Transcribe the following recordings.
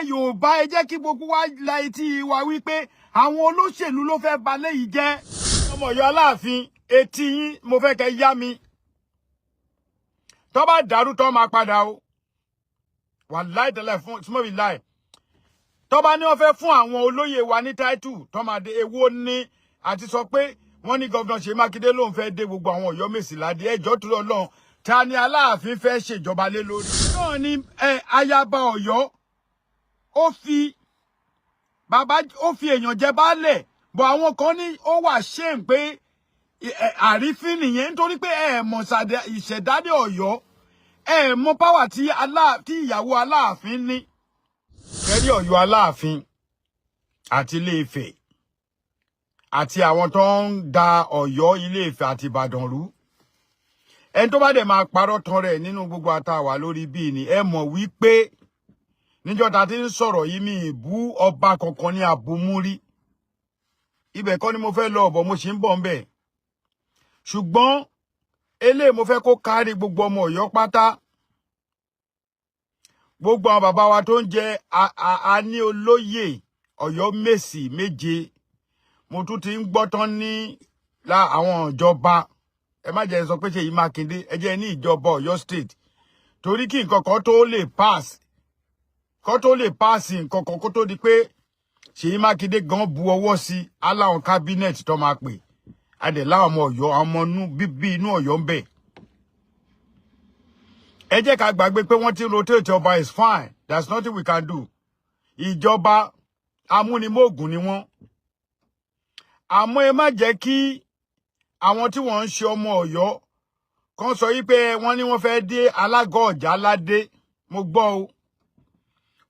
nílẹ̀ Yorùbá ẹ jẹ́ kí gbogbo wa la etí wa wí pé àwọn olóṣèlú ló fẹ́ ba léyìí jẹ́. Ọmọ Ọ̀yọ́ Aláàfin etí yín mo fẹ́ kẹ́ yá mi. Tó bá dàrú tó máa padà o. Wàláì tẹ́lẹ̀ fún small be lie. Tó bá ní wọ́n fẹ́ fún àwọn olóyè wa ní title tó máa de èwo ní àti sọ pé wọ́n ní Governor Ṣèyí Mákindé ló ń fẹ́ dé gbogbo àwọn Ọ̀yọ́ Mèsì ládé ẹjọ́ tó Ọlọ́run ta ni Aláàfin fẹ́ ṣèjọba lé lórí. Náà ni ayaba Ọ̀yọ́ ó fi èèyàn jẹ baálẹ̀ bọ̀ àwọn kan ní ó wà shame pé àrífín nìyẹn nítorí pé mọ̀ ìṣẹ̀dádé Ọ̀yọ́ mọ̀ power tí ìyàwó Aláàfin ní. Kẹ́rí Ọ̀yọ́ Aláàfin àti Ilé-Ifẹ̀ àti àwọn tó ń da Ọ̀yọ́ Ilé-Ifẹ̀ àti Ìbàdàn rú. Ẹni tó bá dẹ̀ máa parọ́ tán rẹ̀ nínú gbogbo àtàwà lórí bí ni mọ̀ wípé níjọ́ ta ti ń sọ̀rọ̀ yìí mi ìbú ọba kankan ní àbúmúrí. Ibẹ̀ kọ́ ni mo fẹ́ lọ ọ̀bọ̀ mo ṣì ń bọ̀ ńbẹ̀. Ṣùgbọ́n eléyìí mo fẹ́ kó kárí gbogbo ọmọ Ọ̀yọ́ pátá. Gbogbo àwọn bàbá wa tó ń jẹ ní olóyè Ọ̀yọ́ Mèsì méje. Mo tún ti ń gbọ́ tán ní àwọn ìjọba. Ẹ má jẹ́ sọ pé Ṣèyí Mákindé ẹ jẹ́ ní ìjọba Ọ̀yọ́ state. Torí kí nǹkan kan tó lè pass. Kó tó lè pass nǹkan kan kó tó di pé Ṣèyí Mákindé gan bu ọwọ́ sí aláwọn cabinet tó máa pè. Adẹ̀ láwọn ọmọ Ọ̀yọ́ àwọn ọmọ bíbí inú Ọ̀yọ́ ń bẹ. Ẹ jẹ́ ká gbàgbé pé wọ́n ti rotate ọba is fine. There's nothing we can do. Ìjọba amúnimóògùn ni wọ́n. Àmọ́ ẹ má jẹ́ kí àwọn tí wọ́n ń ṣe ọmọ Ọ̀yọ́ kan sọ yí pé wọ́n ní wọ́n fẹ́ dé alágọ̀ ọ̀jà ládé. Mo gbọ́ o.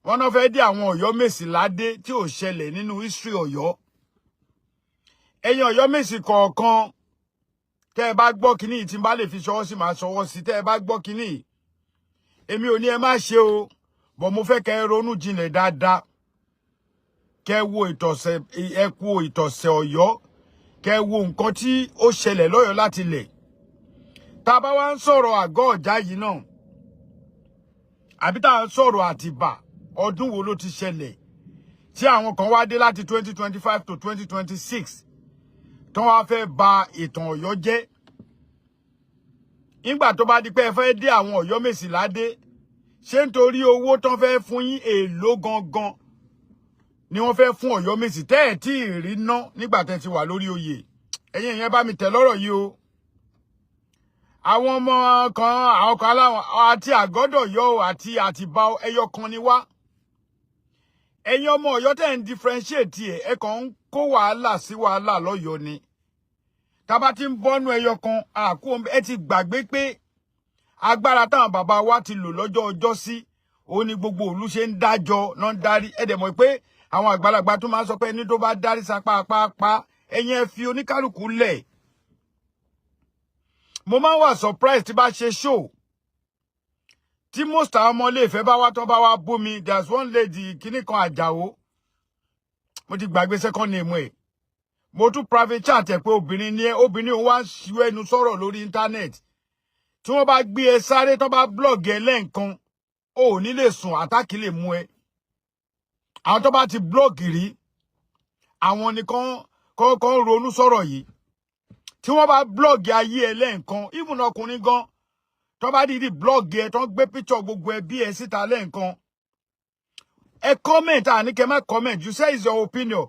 Wọ́n náà fẹ́ dé àwọn Ọ̀yọ́ Mèsì ládé tí ò ṣẹlẹ̀ nínú history Ọ̀yọ́. Ẹ̀yin Ọ̀yọ́ Mèsì kọ̀ọ̀kan tẹ́ ẹ bá gbọ́ kíní tí n bá lè fi ṣọwọ́ sí máa ṣọwọ́ sí tẹ́ ẹ bá gbọ́ kíní. Èmi ò ní ẹ má ṣe o, bọ̀ mo fẹ́ kẹ́ ẹ ronú jinlẹ̀ dáadáa. Kẹ́ wo ìtọ̀sẹ̀ Ọ̀yọ́, kẹ́ wo nǹkan tí ó ṣẹlẹ̀ lọ́yọ́ láti lẹ̀. Tá bá wá ń sọ̀rọ̀ àgọ́ ọ̀já yìí náà. Àbí tá ń sọ̀rọ̀ Àtìbà ọdún wo ló ti ṣẹlẹ̀ tí àwọn kan wá dé láti 2025 to 2026 tán wá fẹ́ ba ìtàn Ọ̀yọ́ jẹ́. Nígbà tó bá di pé ẹ fẹ́ dé àwọn Ọ̀yọ́ Mèsì ládé ṣé nítorí owó tán fẹ́ fún yín èlò gangan ni wọ́n fẹ́ fún Ọ̀yọ́ Mèsì tẹ́ ẹ̀ tí ì rí ná nígbà tẹ́ ti wà lórí oyè. Ẹ̀yin ìyẹn bá mi tẹ̀ lọ́rọ̀ yìí o. Àwọn ọmọ kan àwọn kan aláwọn àti àgọ́dọ̀ yọ àti Àtìbà ẹyọ kan ni wá. Ẹ̀yin ọmọ Ọ̀yọ́ tẹ́ ń differentiate ẹ kàn ń kó wàhálà sí wàhálà lọ́yọ́ ni. Tá bá ti ń bọ́nú ẹyọ kan ẹ ti gbàgbé pé agbára táwọn bàbá wa ti lò lọ́jọ́ ọjọ́ sí òun ni gbogbo ìlú ṣe ń dájọ́ náà ń darí. Ẹ dẹ̀ mọ̀ pé àwọn àgbàlagbà tó máa ń sọ pé ẹni tó bá darí sapá apá ẹ̀yin ẹ fi oníkálukú lẹ̀. Mo máa ń wà surprise tí bá ṣe show. Tí most àwọn ọmọ Ilé-Ifẹ̀ bá wá tán bá wá bú mi, there's one lady kíní kan Àjàó. Mo ti gbàgbé second name ẹ̀. Mo tún private chat ẹ̀ pé obìnrin ni ẹ́, obìnrin òun wá ń ṣíwọ́ ẹnu sọ̀rọ̀ lórí internet. Tí wọ́n bá gbé ẹ sáré tán bá blog ẹ lẹ́ǹkan, o ò ní lè sùn àtàkì lè mú ẹ. Àwọn tó bá ti blog rí, àwọn nìkan kọ́kọ́ ń ronú sọ̀rọ̀ yìí. Tí wọ́n bá blog ayé ẹ lẹ́ǹkan, even ọkùnrin gan, tó bá dìdí blog ẹ tán gbé picture gbogbo ẹbí ẹ síta lẹ́ǹkan. Ẹ comment àní kẹ́ má comment, you say is your opinion.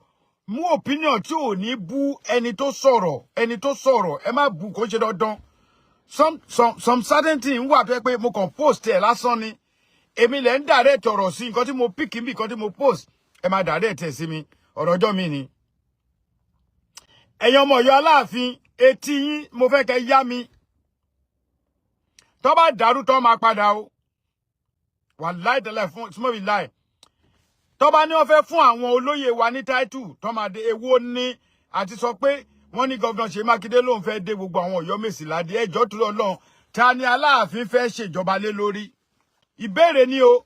Mú opinion tí ò ní bú ẹni tó sọ̀rọ̀, ẹ má bú kó ṣe dandan. Some certain thing wà tó yẹ pé mo kàn post ẹ lásán ni. Èmi lẹ ń direct ọ̀rọ̀ sí nǹkan tí mo pick níbi nǹkan tí mo post. Ẹ má direct ẹ sí mi, ọ̀rọ̀ ọjọ́ mi ni. Ẹ̀yin ọmọ Ọ̀yọ́ Aláàfin, etí yín mo fẹ́ kẹ́ yá mi. Tó bá dàrú tó máa padà o. Wàláì tẹ́lẹ̀ fún small be lie. Tó bá ní wọ́n fẹ́ fún àwọn olóyè wa ní title tó máa de èwo ní àti sọ pé wọ́n ní Governor Ṣèyí Mákindé ló ń fẹ́ dé gbogbo àwọn Ọ̀yọ́ Mèsì ládé ẹjọ́ tó Ọlọ́run ta ni Aláàfin fẹ́ ṣèjọba lé lórí. Ìbéèrè ni o.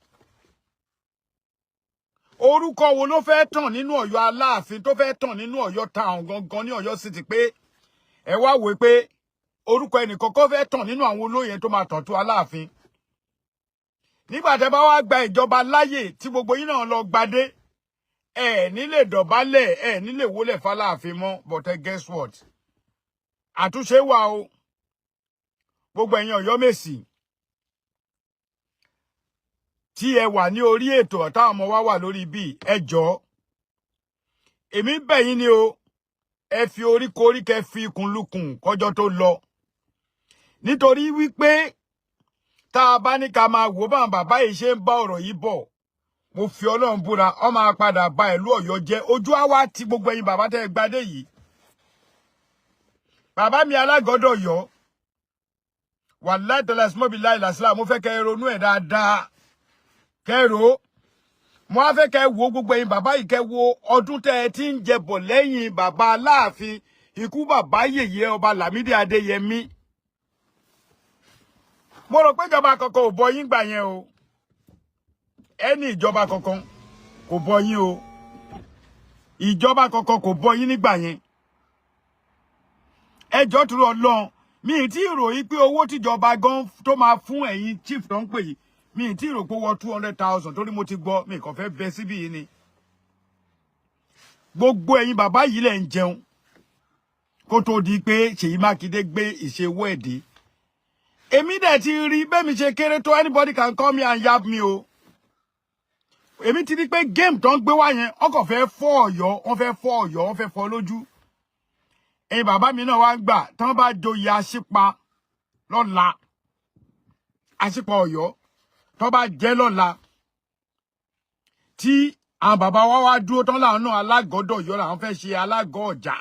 Orúkọ wo ló fẹ́ tàn nínú Ọ̀yọ́ Aláàfin tó fẹ́ tàn nínú Ọ̀yọ́ town gangan ní Ọ̀yọ́ City pé ẹ wá wò pé orúkọ ẹnìkan kọ́ fẹ́ tàn nínú àwọn olóyè tó máa tàn tó Aláàfin. nígbà tẹ́ bá wá gba ìjọba láyè tí gbogbo yín náà lọ gbadé ní lè dọ̀bálẹ̀ ní lè wólẹ̀ f'Aláàfin mọ́ but guess what àtúnṣe wà o gbogbo ẹ̀yin Ọ̀yọ́mèsì tí ẹ wà ní orí ètò táwọn ọmọ wa wà lórí bí ẹ jọ̀ọ́ èmi bẹ̀ yín ni o ẹ fi orí korí kẹ́ fi ikùn lukùn kọjọ́ tó lọ nítorí wípé tá a bá ní ká máa wò bá bàbá yìí ṣe ń bá ọ̀rọ̀ yìí bọ̀ mo fi Ọlọ́run búra ó máa padà ba ìlú Ọ̀yọ́ jẹ́ ojú àwa ti gbogbo ẹ̀yin bàbá tẹ́ gbadé yìí bàbá mi alágọdọ Ọ̀yọ́ wàláì tẹlẹ smobi láì làsílà mo fẹ́ kẹ́ ronú ẹ̀ dáadáa kẹ́rò mo á fẹ́ kẹ́ wo gbogbo ẹ̀yin bàbá yìí kẹ́ wo ọdún tẹ́ ẹ ti ń jẹ bọ̀ lẹ́yìn bàbá Aláàfin ikú bàbá yèyé ọba Lámídì Adéyẹmí mo rò pé ìjọba kankan ò bọ yín gbà yẹn o ẹni ìjọba kankan kò bọ yín o ìjọba kankan kò bọ yín nígbà yẹn ẹjọ́ turu Ọlọ́run mi ti rò yí pé owó tíjọba gan tó máa fún ẹ̀yin chief tó ń pè yìí mi ti rò pé wọ 200,000 torí mo ti gbọ́ mi kàn fẹ́ bẹ síbí yìí ni gbogbo ẹ̀yin bàbá yìí lẹ ń jẹun kó tó di pé Ṣèyí Mákindé gbé ìṣèwọ́ ẹ̀dí èmi dẹ̀ ti rí bẹ́ẹ̀ mi ṣe kéré tó anybody can call me and yab me o èmi ti rí pé game tó ń gbé wá yẹn ọkọ̀ fẹ́ fọ́ Ọ̀yọ́ wọ́n fẹ́ fọ́ Ọ̀yọ́ wọ́n fẹ́ fọ́ lójú ẹ̀yin bàbá mi náà wá gbà tán bá joyè Aṣípa lọ́la Aṣípa Ọ̀yọ́ tán bá jẹ́ lọ́la tí àwọn bàbá wa wá dúró tán láwọn náà alágọ̀dọ̀ Ọ̀yọ́ làwọn fẹ́ ṣe alágọ̀ ọjà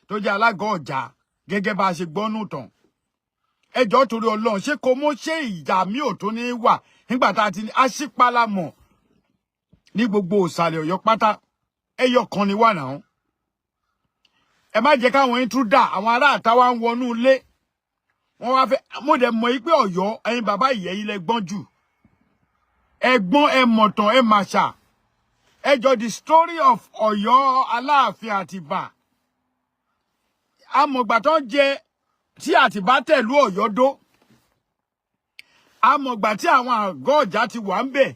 tó jẹ́ alágọ̀ ọjà gẹ́gẹ́ bá a ṣe gbọ́nú tán ẹjọ́ torí Ọlọ́run ṣé kò mọ̀ ṣé ìjà mi ò tó ní wà nígbà tá a ti ní Aṣípa la mọ̀ ní gbogbo ìsàlẹ̀ Ọ̀yọ́ pátá ẹyọ kan ni wà náà ẹ má jẹ́ káwọn intruder àwọn ará àta wa ń wọnú ilé wọ́n wá fẹ́ mo dẹ̀ mọ̀ yí pé Ọ̀yọ́ ẹ̀yin bàbá yìí ẹ̀yin lẹ gbọ́n jù ẹ̀gbọ́n ẹ mọ̀tàn ẹ màṣà ẹjọ́ the story of Ọ̀yọ́ Aláàfin Àtìbà amọ̀gbà tó jẹ tí Àtìbà tẹ̀lú Ọ̀yọ́ dó amọ̀gbà tí àwọn àgọ́ ọ̀jà ti wà ń bẹ̀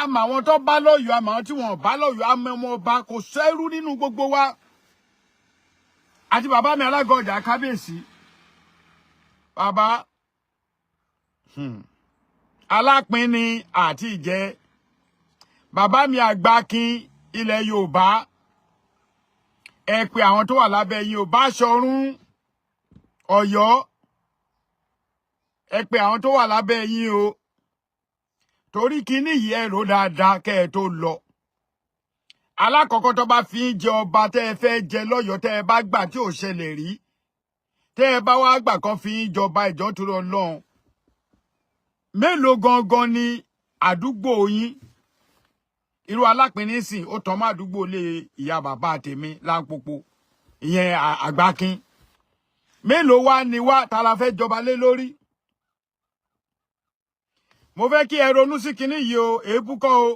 àmọ́ àwọn tó bá lọ́yọ̀ọ́ àmọ́ àwọn tí wọ́n bá lọ́yọ̀ọ́ àmọ́ ọmọ ọba kò sẹ́rú nínú gbogbo wa àti bàbá mi alágọ̀ ọjà kábíyèsí bàbá alápín ni àti ìjẹ bàbá mi àgbákin ilẹ̀ Yorùbá ẹ pé àwọn tó wà lábẹ́ yín ò bá ṣọrún Ọ̀yọ́ ẹ pé àwọn tó wà lábẹ́ yín o torí kíní yìí ẹ rò dáadáa kẹ́ ẹ tó lọ alákọ̀ọ́kọ́ tó bá fi ń jẹ ọba tẹ́ ẹ fẹ́ jẹ lọ́yọ̀ọ́ tẹ́ ẹ bá gbà tí ò ṣẹlẹ̀ rí tẹ́ ẹ bá wá gbà kan fi ń jọba ìjọ torí Ọlọ́run mélòó gangan ni àdúgbò yín irú Alápín nísìn ó tàn mọ́ àdúgbò lé ìyá bàbá tèmi Láńpòpò ìyẹn Àgbákin mélòó wá ni wá ta la fẹ́ jọba lé lórí mo fẹ́ kí ẹ ronú sí kinní yìí o èébú kọ́ o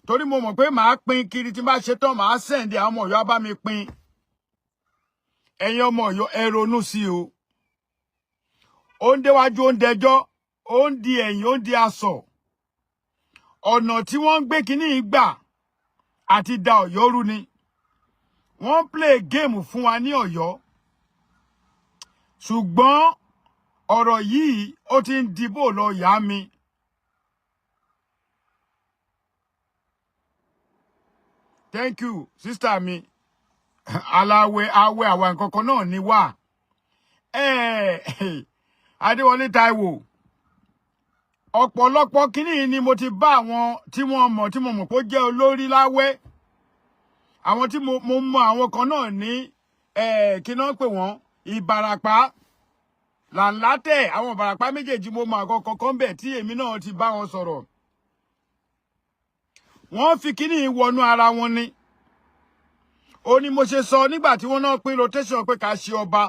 torí mo mọ̀ pé màá pín kiri tí bá ṣe tán màá sẹ́ǹdì àwọn ọmọ Ọ̀yọ́ á bá mi pín ẹ̀yin ọmọ Ọ̀yọ́ ẹ ronú sí o ó ń déwájú ó ń dẹjọ́ ó ń di ẹ̀yìn ó ń di asọ̀ ọ̀nà tí wọ́n ń gbé kinní yìí gbà àti da Ọ̀yọ́ rú ni wọ́n play game fún wa ní Ọ̀yọ́ ṣùgbọ́n ọ̀rọ̀ yìí ó ti ń dìbò lọ yá mi thank you sister mi aláwẹ̀ àwẹ̀ àwọn nǹkan kan náà ni wà Adéwọlé Táíwò ọ̀pọ̀lọpọ̀ kíní ni mo ti bá àwọn tí wọ́n mọ̀ tí mo mọ̀ pé ó jẹ́ olórí láwẹ́ àwọn tí mo mọ̀ àwọn kan náà ní kí náà pè wọ́n Ìbàràpá Làǹlátẹ̀ àwọn Ìbàràpá méjèèjì mo mọ̀ àkọ́kọ́ kan bẹ̀ tí èmi náà ti bá wọn sọ̀rọ̀ wọ́n fi kíní wọnú ara wọn ni ó ní mo ṣe sọ nígbà tí wọ́n náà pín rotation pé ká ṣe ọba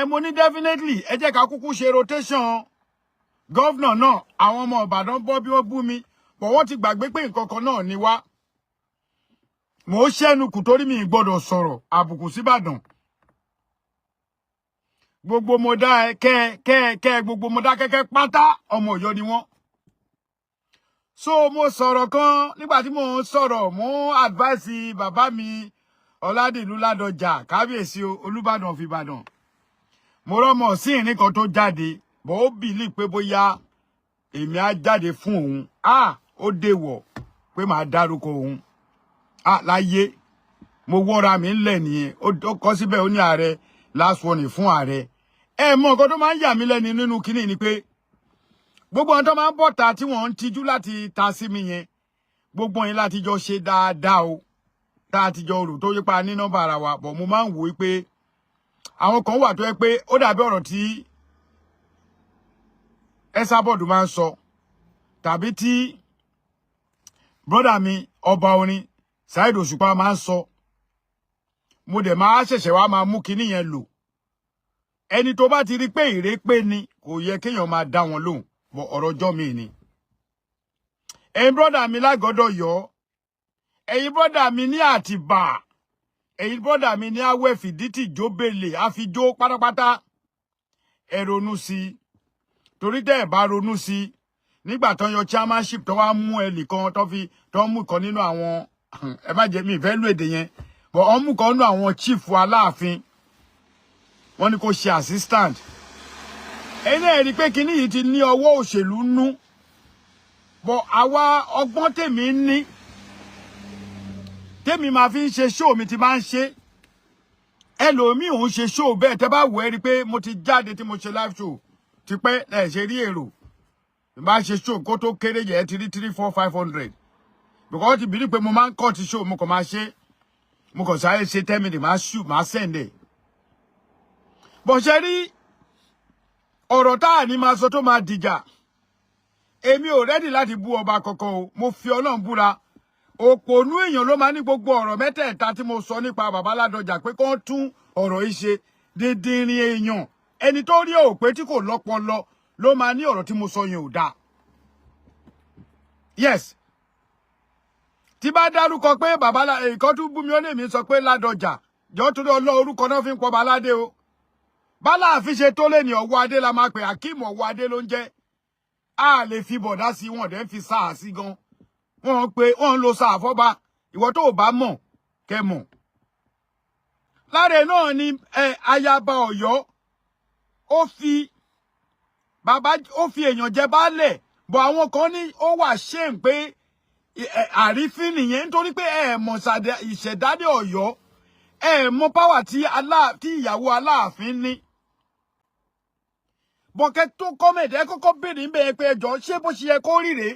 mo ní definitely ẹ jẹ́ ká kúkú ṣe rotation gọ́vnà náà àwọn ọmọ Ìbàdàn bọ́ bí wọ́n bú mi pọ̀ wọ́n ti gbàgbé pé nǹkan kan náà ni wá mo ṣẹ́nu kù torí mi gbọ́dọ̀ sọ̀rọ̀ àbùkù síbàdàn gbogbo mo dá ẹ kẹ́ gbogbo mo dá kẹ́kẹ́ pátá ọmọ Ọ̀yọ́ ni wọ́n. So mo sọ̀rọ̀ kan nígbà tí mo ń sọ̀rọ̀ mo advice bàbá mi Ọládìlú Ládọjà kábíyèsí Olúbàdàn of Ìbàdàn. Mo rọ́mọ sí ìrìn kan tó jáde bó ó believe pé bóyá èmi á jáde fún òun. Ó déwọ̀ pé màá dárúkọ òun. Láyé mo wọ́ra mi ńlẹ̀ nìyẹn. Ó kọ síbẹ̀ ó ní ààrẹ last one fún ààrẹ. Mọ nǹkan tó máa ń yà mí lẹ́nu nínú kinní ni pé gbogbo àwọn tó máa ń bọ̀ta tí wọ́n ń tijú láti ta sí mi yẹn gbogbo yín láti jọ ṣe dáadáa o tá a ti jọ rò tó yípa ní nọ́mbà ara wa bọ̀ mo máa ń wò ó pé àwọn kan wà tó yẹ pé ó dàbí ọ̀rọ̀ tí Esabod máa ń sọ tàbí tí brother mi ọba orin Saheed Òṣùpá máa ń sọ mo dẹ̀ máa ṣẹ̀ṣẹ̀ wá máa mú kinní yẹn lò ẹni tó bá ti rí pé ìrépé ni kò yẹ kéèyàn máa dá wọn lóhùn bọ̀ ọ̀rọ̀ ọjọ́ mi ni. Ẹ̀yin brother mi lágọ̀dọ̀ yọ ẹ̀yin brother mi ní Àtìbà ẹ̀yin brother mi ní Awẹ́ Fìdítì Jóbèlè àfijó pátápátá ẹ ronú sí torí tẹ́ ẹ bá ronú sí nígbà tó yọ chairmanship tó wá mú ẹnìkan tó mú kan nínú àwọn ẹ má jẹ́ mi ìfẹ́ lù èdè yẹn bọ̀ ọ́n mú kan nínú àwọn chief Aláàfin wọ́n ní kó ṣe assistant ẹ̀yin náà rí pé kinní yìí ti ní ọwọ́ òṣèlú nú bọ̀ àwa ọgbọ́n tèmi ní tèmi máa fi ń ṣe show mi ti máa ń ṣe ẹlòmíì òun ṣe show bẹ́ẹ̀ tẹ́ bá wò ẹ́ rí pé mo ti jáde tí mo ṣe live show ti pẹ́ ẹ̀ ṣe rí èrò bá ṣe show kó tó kéré yẹ ti rí 300, 400, 500 because ti bìrì pé mo máa ń cut show mo kàn máa ṣe mo kàn sáré ṣe 10 minutes máa shoot máa send ẹ̀ bọ̀ ṣe rí ọ̀rọ̀ tá à ní máa sọ tó máa dìjà èmi ò rẹ́dì láti bú ọba kankan o mo fi Ọlọ́run búra òpònú èèyàn ló máa ní gbogbo ọ̀rọ̀ mẹ́tẹ̀ẹ̀ta tí mo sọ nípa bàbá Ládọjà pé kó tún ọ̀rọ̀ yìí ṣe dídìrín èèyàn ẹni tó rí òpé tí kò lọ́pọlọ ló máa ní ọ̀rọ̀ tí mo sọ yẹn ò dáa. Yes tí bá dárúkọ pé bàbá nǹkan tún bú mi ó lè mi sọ pé Ládọjà jọ torí orúkọ náà fi ń pọ baládé o báláàfin ṣe tó lè ní ọwọ́ adé la máa pè Akeem ọwọ́ adé ló ń jẹ́ a lè fi bọ̀dá sí wọn dẹ̀ ń fi sáà sí gan wọ́n pé wọ́n ń lo sáà fọ́ba ìwọ tó bá mọ̀ kẹ́ mọ̀ láre náà ni ayaba Ọ̀yọ́ ó fi èèyàn jẹ baálẹ̀ bọ̀ àwọn kan ní ó wà shame pé àrífín nìyẹn nítorí pé mọ̀ ìṣẹ̀dálẹ̀ Ọ̀yọ́ mọ̀ power tí ìyàwó Aláàfin ní bọ̀kẹ́ tó kọ́mẹ̀tì ẹ kọ́kọ́ béèrè ń bẹ̀rẹ̀ pé ẹjọ́ ṣé bó ṣe yẹ kó rí rèé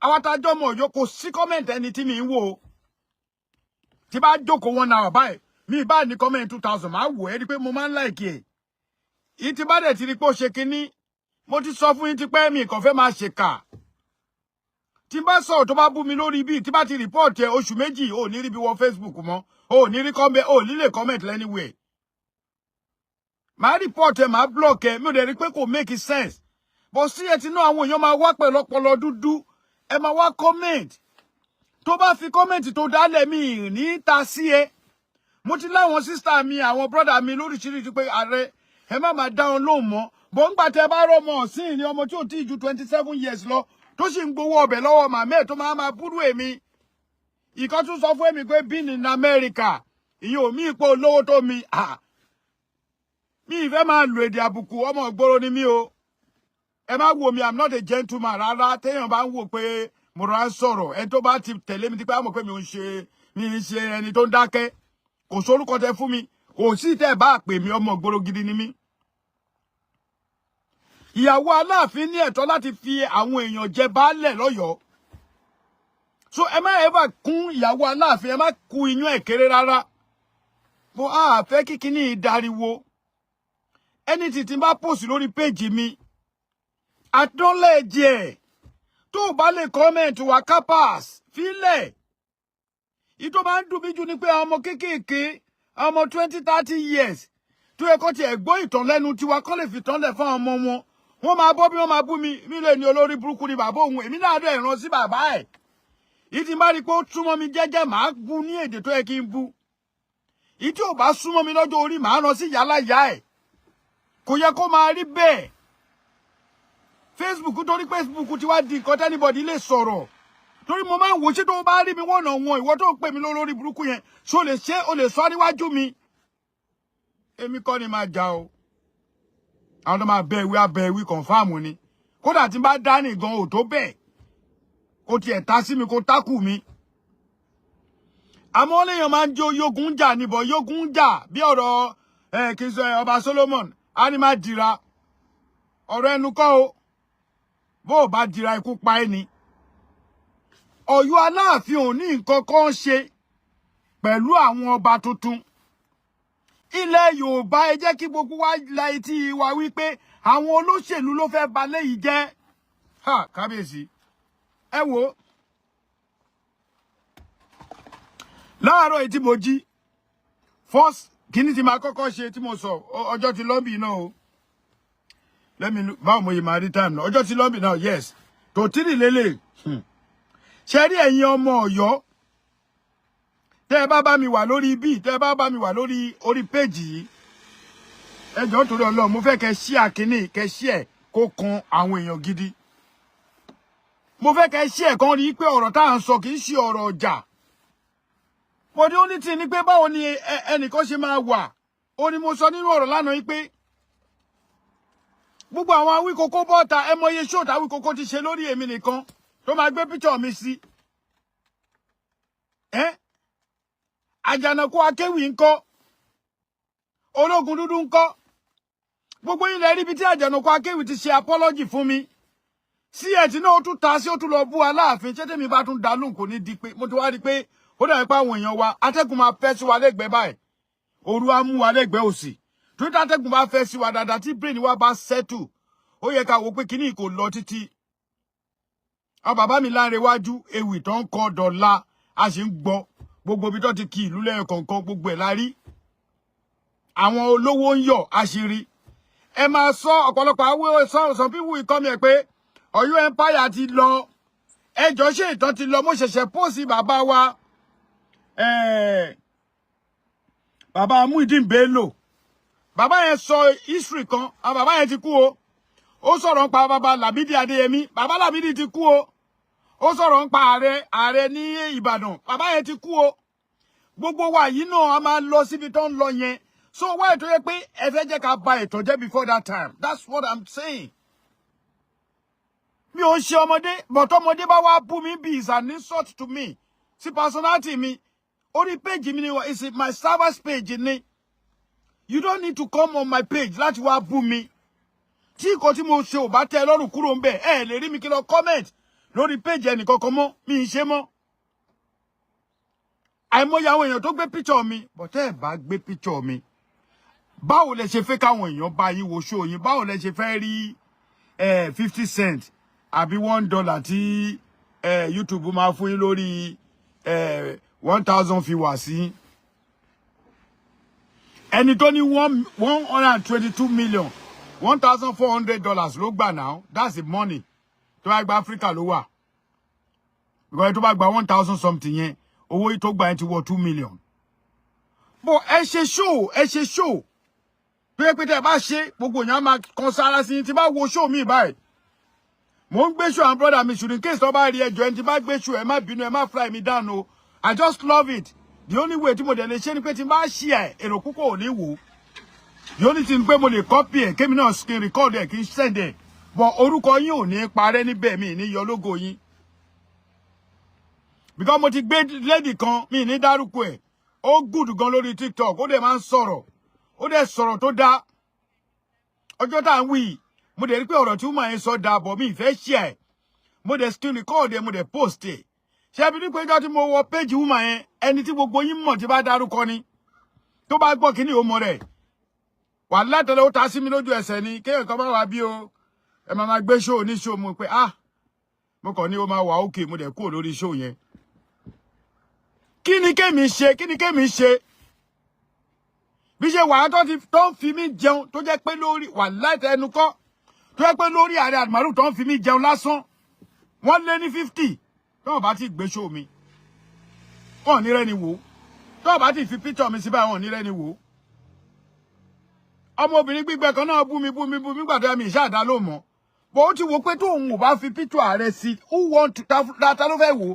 àwọn atájọ́ ọmọ Ọ̀yọ́ kò sí kọ́mẹ̀tì ẹni tí mi ń wò ó tí bá jókòó 1 hour báyìí mi bá ní kọ́mẹ̀tì 2000 máa wò ẹ́ rí pé mo máa ń láìkì ẹ̀ yìí tí bá dẹ̀ ti rí pé ó ṣe kinní mo ti sọ fún yín ti pẹ́ mi kàn fẹ́ máa ṣèkà tí bá sọ̀rọ̀ tó bá bú mi lórí bíi tí bá ti rìpọ́ọ̀tì ẹ̀ oṣù méjì ò ní rí bí wọ Facebook mọ́ ò ní rí kọ́mẹ̀ ò ní lè kọ́mẹ̀tì anywhere màá rìpọ́ọ̀tì ẹ̀ màá block ẹ̀ mi ò dẹ̀ rí pé kò make sense bó sí ẹ ti ná àwọn èèyàn máa wá pẹ̀lú ọpọlọ dúdú ẹ máa wá comment tó bá fi comment tó dálẹ̀ mi ní ta sí ẹ mo ti láwọn sister mi àwọn brother mi lóríṣiríṣi pé ààrẹ ẹ má máa dá wọn lóhùn mọ́ bó ń gbà tẹ bá rọmọ ọ̀sìn ní ọmọ tí ò tí ju 27 years lọ tó sì ń gbowó ọbẹ̀ lọ́wọ́ màmá ẹ̀ tó máa búrú èmi ìkan tún sọ fún èmi pé being in America ìyẹn ò mí ipò olówó tó mi mi ìfẹ́ máa lo èdè àbùkù ọmọ ìgboro ni mí o ẹ má wo mi I'm not a gentleman rárá téèyàn bá ń wò pé mo rà ń sọ̀rọ̀ ẹni tó bá ti tẹ̀lé mi ti pé àmọ̀ pé mi ń ṣe ẹni tó ń dákẹ́ kò sórúkọ tẹ fún mi kò sí tẹ́ bá pè mí ọmọ ìgboro gidi ni mí. Ìyàwó Aláàfin ní ẹ̀tọ́ láti fi àwọn èèyàn jẹ baálẹ̀ lọ́yọ̀ọ́ so ẹ má ever kún ìyàwó Aláàfin ẹ má kú iyán ẹ̀ kéré rárá bó a fẹ́ kíkiní ìdariwo ẹni tí bá post lórí péjì mi àdánlẹ̀jì ẹ̀ tó bá lè comment wà capas fílẹ̀ ìtò máa ń dùn mí jù ni pé àwọn ọmọ kéékèèké àwọn ọmọ 20-30 years tó yẹ kó tiẹ̀ gbọ́ ìtàn lẹ́nu tiwa kọ́ lè fi tán lẹ̀ fún àwọn ọmọ wọn máa bọ́ bí wọ́n máa bú mi lè ní olórí burúkú ni bàbá òun èmi náà dẹ̀ ràn sí bàbá ẹ̀ ìtì bá rí pé ó súnmọ́ mi jẹ́jẹ́ màá bú ní èdè tó yẹ kí n bú ìtì ò bá súnmọ́ mi lọ́jọ́ orí màá ràn sí yálà ìyá ẹ̀ kò yẹ kó máa rí bẹ́ẹ̀. Facebook torí Facebook ti wá di nǹkan tí anybody lè sọ̀rọ̀. Torí mo máa ń wò ṣé tó bá rí mi wọ́n náà wọn ìwọ tó pè mí lórí burúkú yẹn ṣó lè ṣe o lè sọ níwájú mi. Èmi kọ́ ni máa jà o. Àwọn tó máa bẹ ìwé confirm ni. Kódà tí n bá dá ní gan ò tó bẹ́ẹ̀. Kò tiẹ̀ ta sí mi kó tákù mi. Àmọ́ léèyàn máa ń jó yógun jà níbọ̀ yógun jà bí ọ̀rọ̀ kì í sọ ọba Solomon á ní má dira. Ọ̀rọ̀ ẹnu kọ́ o. Bó o bá dira ikú pa ẹ́ ni. Ọ̀yọ́ Aláàfin ò ní nǹkan kan ṣe pẹ̀lú àwọn ọba tuntun. Ilẹ̀ Yorùbá ẹ jẹ́ kí gbogbo wa la etí wa wípé àwọn olóṣèlú ló fẹ́ ba léyìí jẹ́. Ha kábíyèsí. Ẹ wò. Láàárọ̀ èyí tí mo jí. First kíní tí máa kọ́kọ́ ṣe tí mo sọ ọjọ́ ti lọ́bì náà o. Let me look báwo mo yìí máa rí time náà. Ọjọ́ ti lọ́bì náà yes. Tòtírì lélẹ̀. Ṣé rí ẹ̀yin ọmọ Ọ̀yọ́ tẹ́ bá mi wà lórí bí tẹ́ bá mi wà lórí page yìí ẹ jọ̀ọ́ torí Ọlọ́run mo fẹ́ kẹ́ share kíní kẹ́ share kó kan àwọn èèyàn gidi mo fẹ́ kẹ́ share kan rí pé ọ̀rọ̀ tá à ń sọ kì í ṣe ọ̀rọ̀ ọjà mo ní only thing ni pé báwo ni ẹnìkan ṣe máa wà ó ní mo sọ nínú ọ̀rọ̀ lánàá yìí pé gbogbo àwọn Awíkókó bọ́ta ẹ mọye show tá Awíkókó ti ṣe lórí èmi nìkan tó máa gbé picture mi sí Àjànàkú Akéwì ńkọ́ Ológun Dúdú ńkọ́ gbogbo ilẹ̀ rí bí tí Àjànàkú Akéwì ti ṣe apology fún mi sí ẹ̀tí náà ó tún ta sí ó tún lọ bú Aláàfin ṣé tèmi bá tún dá lóhùn kò ní di pé mo ti wá rí pé ó dàbí pé àwọn èèyàn wa atẹ́gùn máa fẹ́ sí wa lẹ́gbẹ̀ẹ́ báyìí òru á mú wa lẹ́gbẹ̀ẹ́ òsì torí atẹ́gùn bá fẹ́ sí wa dáadáa tí brain wa bá settle ó yẹ ká wò pé kíní kò lọ títí àwọn bàbá mi láre wájú ewì tó ń kọ dọ̀la a sì ń gbọ́ gbogbo ibi tó ti kí ìlú lẹ́yìn kọ̀ọ̀kan gbogbo ẹ̀ la rí àwọn olówó ń yọ̀ àṣírí ẹ máa sọ ọ̀pọ̀lọpọ̀ àwọn some people will come here pé Ọ̀yọ́ empire ti lọ ẹjọ́ ṣe ìtàn ti lọ mo ṣẹ̀ṣẹ̀ pósì bàbá wa bàbá Muideen Bello bàbá yẹn sọ history kan àwọn bàbá yẹn ti kú o ó sọ̀rọ̀ nípa bàbá Lámídì Adéyẹmí bàbá Lámídì ti kú o ó sọ̀rọ̀ nípa ààrẹ ní Ìbàdàn bàbá yẹn ti kú o gbogbo wa yìí náà a máa lọ síbi tó ń lọ yẹn so why tó yẹ pé ẹ fẹ́ jẹ́ ká ba ìtàn jẹ́ before that time that's what I'm saying mi ò ń ṣe ọmọdé but ọmọdé bá wá bú mi bí is an insult to me sí personality mi orí page mi ni is it my service page ni you don't need to come on my page láti wá bú mi tí nǹkan tí mo ṣe ò bá tẹ́ lọ́rùn kúrò ń bẹ̀ ẹ lè rí mi kí lọ comment lórí page ẹnìkankan mọ́ mi ń ṣe mọ́ àìmọye àwọn èèyàn tó gbé picture mi but ẹ bá gbé picture mi báwo lẹ ṣe fẹ́ káwọn èèyàn bá yín wo show yín báwo lẹ ṣe fẹ́ rí 50 cent àbí $1 tí YouTube máa fún yín lórí 1000 viewers sí ẹni tó ní 122 million $1,400 ló gbà now that's the money tó bá gba Africa ló wà because tó bá gba 1000 something yẹn owó tó gbà yẹn ti wọ 2 million but ẹ ṣe show pé tẹ́ bá ṣe gbogbo yẹn máa kan sára sí tí bá wo show mi báyìí mo ń gbé show and brother mi should in case tó bá rí ẹjọ́ ẹni tí bá gbé show ẹ má bínú ẹ má fly me down o I just love it the only way tí mo dẹ̀ lè ṣe ni pé tí bá share èrò púpọ̀ ò ní wò the only thing pé mo lè copy ẹ̀ kémi náà screen record ẹ̀ kí n send ẹ̀ but orúkọ yín ò ní parẹ́ níbẹ̀ mi ní yọ logo yín because mo ti gbé lady kan mi ní dárúkọ ẹ̀ ó good gan lórí TikTok ó dẹ̀ máa ń sọ̀rọ̀ ó dẹ̀ sọ̀rọ̀ tó dá ọjọ́ tá ń wí mo dẹ̀ rí pé ọ̀rọ̀ tí woman yẹn sọ dá bọ̀ mi ìfẹ́ share ẹ̀ mo dẹ̀ screen record ẹ̀ mo dẹ̀ post ẹ̀ ṣé bí ní pé ọjọ́ tí mo wọ page woman yẹn ẹni tí gbogbo yín mọ̀ tí bá dárúkọ ni tó bá gbọ́ kíní ó mọ rẹ̀ wà látọ̀lẹ́ ó ta sí mi lójú ẹsẹ̀ ni kéèyàn kan bá wà bí o ẹ máa gbé show ní show mo pé mo kàn ní ó máa wà okay mo dẹ̀ kúrò lórí show yẹn kí ni kémi ṣe bí ṣe wà tó ń fi mí jẹun tó jẹ́ pé lórí wà láti ẹnu kọ́ tó jẹ́ pé lórí Ààrẹ Almoroof tó ń fi mí jẹun lásán wọ́n lé ní 50 tó bá ti gbé show mi wọ́n ní rẹ́ni wò tó bá ti fi picture mi sí báyìí wọ́n ní rẹ́ni wò ọmọbìnrin gbígbẹ kan náà bú mi gbàdá mi ìṣáàdá ló mọ̀ bó ti wò pé tóun ò bá fi picture ààrẹ sí who want to ta ló fẹ́ wò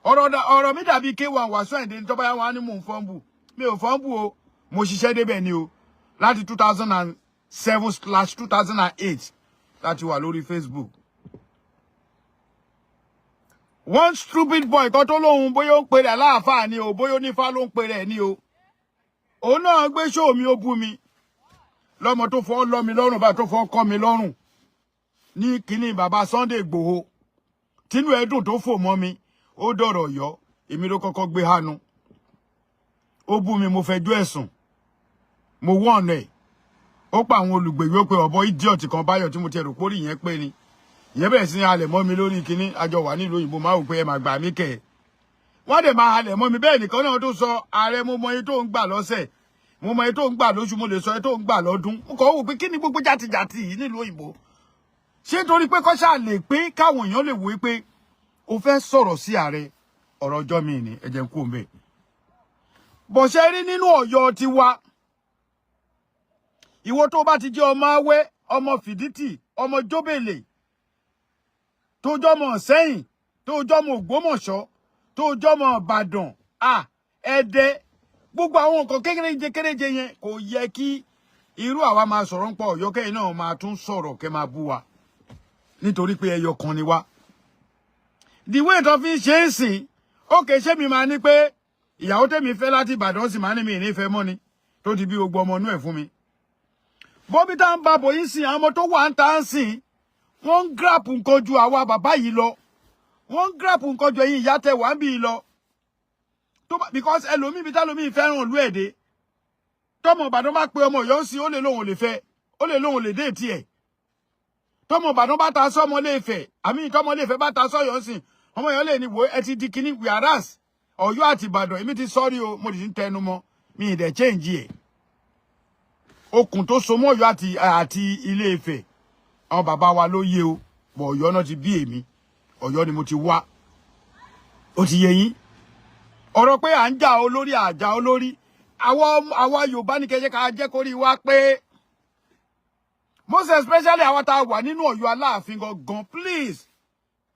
ọ̀rọ̀ mi dàbí K1 Wasiu Ayinde ní tọ́ba yá wọn á ní mò ń fọ́nbù mi ò fọ́nbù o mo ṣiṣẹ́ débẹ̀ ni o láti 2007/2008 láti wà lórí Facebook. One stupid boy kan tó lóhun bóyá ó ń pèrè Alafin ni o bóyá onífá ló ń pèrè ni o òun náà gbé show mi ó bú mi lọ́mọ tó fọ́ lọ́ mi lọ́rùn bá tó fọ́ kọ́ mi lọ́rùn ní kíní bàbá Sunday Igboho tínú ẹ̀dùn tó fò mọ́ mi ó dọ̀rọ̀ yọ èmi ló kọ́kọ́ gbé hánu ó bú mi mo fẹjọ́ ẹ̀sùn mo wọ́n ẹ̀ ó pa àwọn olùgbèwé ó pe ọ̀bọ idiot kan báyọ̀ tí mo ti rò pórí yẹn pé ni ìyẹn bẹ̀rẹ̀ sí halẹ̀ mọ́ mi lórí kíní àjọ wà nílùú òyìnbó máa wò pé ẹ máa gbà mí kẹ̀ wọ́n dẹ̀ máa halẹ̀ mọ́ mi bẹ́ẹ̀ nìkan náà tó sọ ààrẹ mo mọ iye tó ń gbà lọ́sẹ̀ mo mọ iye tó ń gbà lóṣù mo lè sọ iye tó ń gbà lọ́dún mo kàn wò pé kí ni gbogbo jàtìjàtì yìí nílùú òyìnbó ṣé torí pé kọ́ṣà lè pé káwọn èèyàn lè wò pé o fẹ́ sọ̀rọ̀ sí ààrẹ ọ̀rọ̀ ọjọ́ mi ni ẹ jẹ́ n kú òun bẹ́ẹ̀ bó ṣe rí nínú Ọ̀yọ́ tiwa ìwọ tó bá ti jẹ́ ọmọ Awẹ́ ọmọ Fìdítì ọmọ Jóbèlè tó jọmọ Ṣẹ́yìn tó jọmọ Ògbómọ̀ṣọ́ tó jọmọ Ìbàdàn Ẹdẹ gbogbo àwọn nǹkan kéréje yẹn kò yẹ kí irú àwa máa sọ̀rọ̀ ń pa Ọ̀yọ́ kẹ́yìn náà máa tún sọ̀rọ̀ kẹ́ máa bú wa nítorí pé ẹyọ kan ni wá the way tó fi ṣe é sìn ókè ṣé mi máa ní pé ìyàwó tèmi fẹ́ láti Ìbàdàn sì máa ní mi ìnífẹ̀ẹ́ mọ́ ni tó ti bí gbogbo ọmọ inú ẹ̀ fún mi bóbi tá ń ba bò yín sìn àwọn ọmọ tó wà ń ta ń sìn wọ́n ń grab nǹkan ju àwa bàbá yìí lọ wọ́n ń grab nǹkan ju ẹ̀yin ìyá tẹ wà ń bì í lọ because ẹlòmíì bí tálòmíì fẹ́ràn ìlú èdè tọmọ Ìbàdàn bá pe ọmọ Ọ̀yọ́ sí ó lè lóhùn lè fẹ́ ó lè lóhùn lè dé tiẹ̀ tọmọ Ìbàdàn bá ta sọmọ lè fẹ́ àmì tọmọ lè fẹ́ bá ta sọyọ sìn ọmọ Ọ̀yọ́ lè ní wo ẹ ti di kíní whereas Ọ̀yọ́ àti Ìbàdàn èmi ti sọrí o mo ti ń tẹnu mọ́ mi ì dẹ̀ change ẹ̀ okùn tó so mọ́ Ọ̀yọ́ àti Ilé Ifẹ̀ àwọn bàbá wa ló yé o bọ̀ Ọ̀yọ́ náà ti bí èmi Ọ̀yọ́ ni mo ti wá ó ti yé yín ọ̀rọ̀ pé à ń jà olórí àjà olórí àwa Yorùbá ní kẹjẹ ká jẹ́ kórí wa pé most especially àwa tá a wà nínú Ọ̀yọ́ Aláàfin gangan please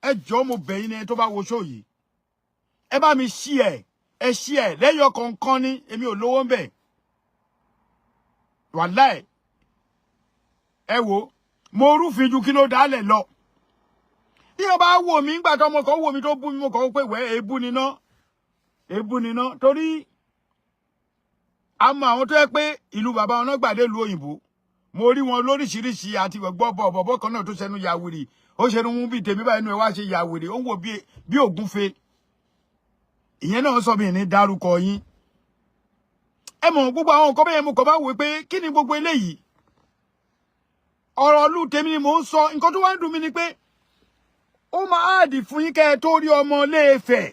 ẹ jọ̀ọ́ mo bẹ̀ yín ní tó bá wo show yìí ẹ bá mi share ẹ share lẹ́yọ kọ̀ọ̀kan ní èmi ò lówó ń bẹ̀ wàláì ẹ wo mo rúfin ju kí ló dálẹ̀ lọ bí o bá wò mí ńgbà tó ọmọ kan wò mí tó bú mi mo kàn pé wẹ́ èébú níná torí àmọ́ àwọn tó yẹ pé ìlú bàbá wọn náà gbàdé ìlú òyìnbó mo rí wọn lóríṣiríṣi àti gbọ́ bọ̀bọ̀ kan náà tó ṣẹnu ya wèrè ó ṣẹnu mú bí tèmi báyìí inú ẹ wá ṣe ya wèrè ó ń wò bí ògúnfe ìyẹn náà sọ mi ní dárúkọ yín ẹ mọ̀ gbogbo àwọn nǹkan bẹ́ẹ̀ mo kàn bá wò pé kí ni gbogbo eléyìí ọ̀rọ̀ ìlú tèmi ni mò ń sọ nǹkan tó wá ń dùn mí ni pé ó máa àdì fún yín kẹ́ ẹ tó rí ọmọ Ilé Ifẹ̀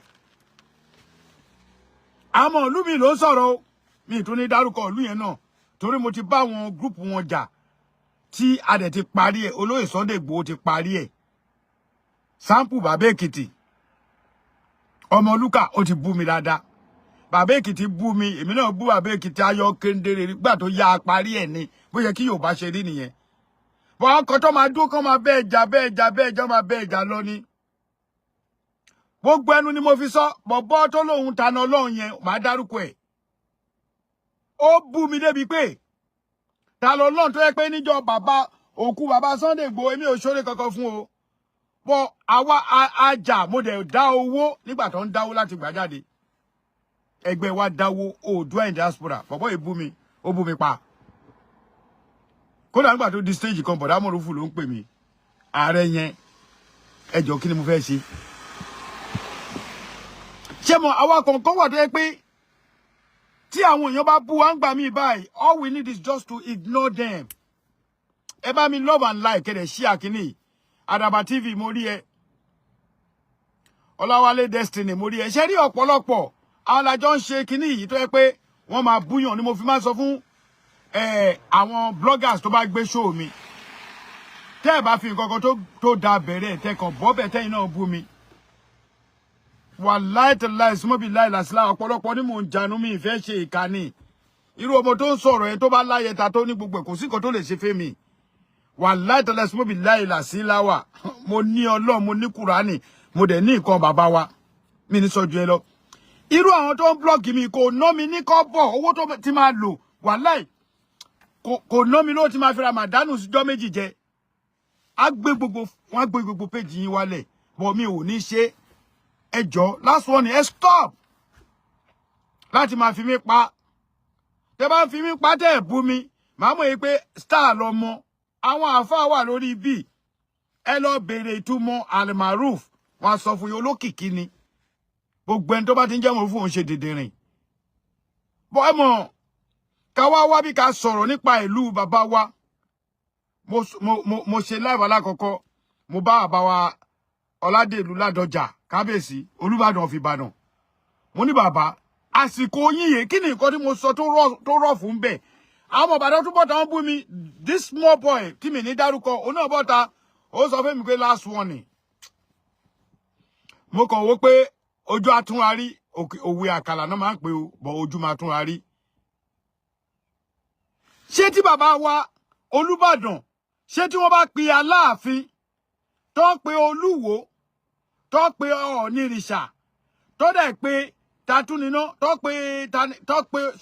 àmọ́ ìlú mi ló ń sọ̀rọ̀ mi tún ní dárúkọ ìlú yẹn náà torí mo ti bá wọn gúrùpù wọn jà tí a dẹ̀ ti parí ẹ̀ olóyè Sunday Igboho ti parí ẹ̀ sample Bàbá Èkìtì ọmọ Lúkà ó ti bú mi dáadáa Bàbá Èkìtì bú mi èmi náà bú Bàbá Èkìtì ayọ̀ kéndéré nígbà tó yá parí ẹ̀ ni bó yẹ kí Yorùbá ṣe rí nìyẹn bọ́n ọkọ̀ tó máa dúró kán máa bẹ́ẹ̀ jà máa bẹ́ẹ̀ jà lọ ni gbogbo ẹnu ni mo fi sọ bọ̀bọ́ tó lóhun tanà Ọlọ́run yẹn máa dárúkọ ẹ̀ ó bú mi débi pé ta lọ Ọlọ́run tó yẹ pé níjọ́ bàbá òkú bàbá Sunday Igboho èmi ò ṣoore kankan fún o bọ́ àwa ajá mo dẹ̀ dá owó nígbà tó ń dáwó láti gbà jáde ẹgbẹ́ wa dáwó Oòduà diaspora bọ̀bọ́ ìbú mi ó bú mi pa kódà nígbà tó di stage kan bọ̀dá Almoroof ló ń pè mí ààrẹ yẹn ẹ jọ̀ọ́ kí ni mo fẹ́ ṣe ṣé mo àwa kọ̀ọ̀kan wà tó yẹ pé tí àwọn èèyàn bá bú wa ń gbà mí báyìí all we need is just to ignore them ẹ bá mi love and like kẹ́dẹ̀ share kíní Àdàbà TV mo rí ẹ Ọláwálé Destiny mo rí ẹ ṣe rí ọ̀pọ̀lọpọ̀ àwọn alájọ ń ṣe kíní yìí tó yẹ pé wọ́n máa búyàn ni mo fi máa sọ fún àwọn bloggers tó bá gbé show mi tẹ́ ẹ bá fi nǹkan kan tó da bẹ̀rẹ̀ tẹ́ kàn bọ́ bẹ̀ tẹ́yìn náà bú mi wàláì tàláì súnmọ́ bí láì làsílà ọ̀pọ̀lọpọ̀ ní mò ń janú mi ìfẹ́ ṣe ìkànnì irú ọmọ tó ń sọ̀rọ̀ yẹn tó bá láyé ta tó ní gbogbo kò sí nǹkan tó lè ṣe fẹ́ mi wàláhì tàlá simo billahi la sí láwà mo ní Ọlọ́run mo ní Kùránì mo dẹ̀ ní nǹkan bàbá wa mi ní sọ ju ẹ lọ irú àwọn tó ń blog mi kò ná mi ní kọ́bọ̀ owó tó ti máa lò wàláhì kò ná mi ló ti máa fi ra màdánù síjọ́ méjì jẹ á gbé gbogbo page yín wálẹ̀ bọ̀ mi ò ní ṣe ẹjọ́ last one ẹ stop láti máa fi mí pa tẹ́ bá fi mí pa tẹ́ bú mi màá mọ̀ yìí pé star lọmọ àwọn àfáà wà lórí bí ẹ lọ bèrè ìtumọ̀ Almoroof wọ́n sọ fún yín olókìkí ni gbogbo ẹni tó bá ti ń jẹ́ mọ̀ fún òun ṣe dèdèrìn bọ́ ẹ mọ̀ ká wá bí ká sọ̀rọ̀ nípa ìlú bàbá wa mo ṣe live alákọ̀ọ́kọ́ mo bá bàbá wa Ọládèlú Ládọjà kábíyèsí Olúbàdàn of Ìbàdàn mo ní bàbá àsìkò yín yìí kí ni nǹkan tí mo sọ tó rọ̀ fún bẹ́ẹ̀ àwọn Ìbàdàn túbọ̀ tán bú mi this small boy tí mi ní dárúkọ òun náà bọ́ta ó sọ fún mi pé last warning mo kàn wò pé ojú àtúnrarí òwe àkàlà náà máa ń pè ó bọ̀ ojú máa túnrarí ṣé tí bàbá wa Olúbàdàn ṣé tí wọ́n bá pe Aláàfin tó pe Olúwo tó pe Ọ̀ọ̀nìrìṣà tó dẹ̀ pe Tatúniná tó pe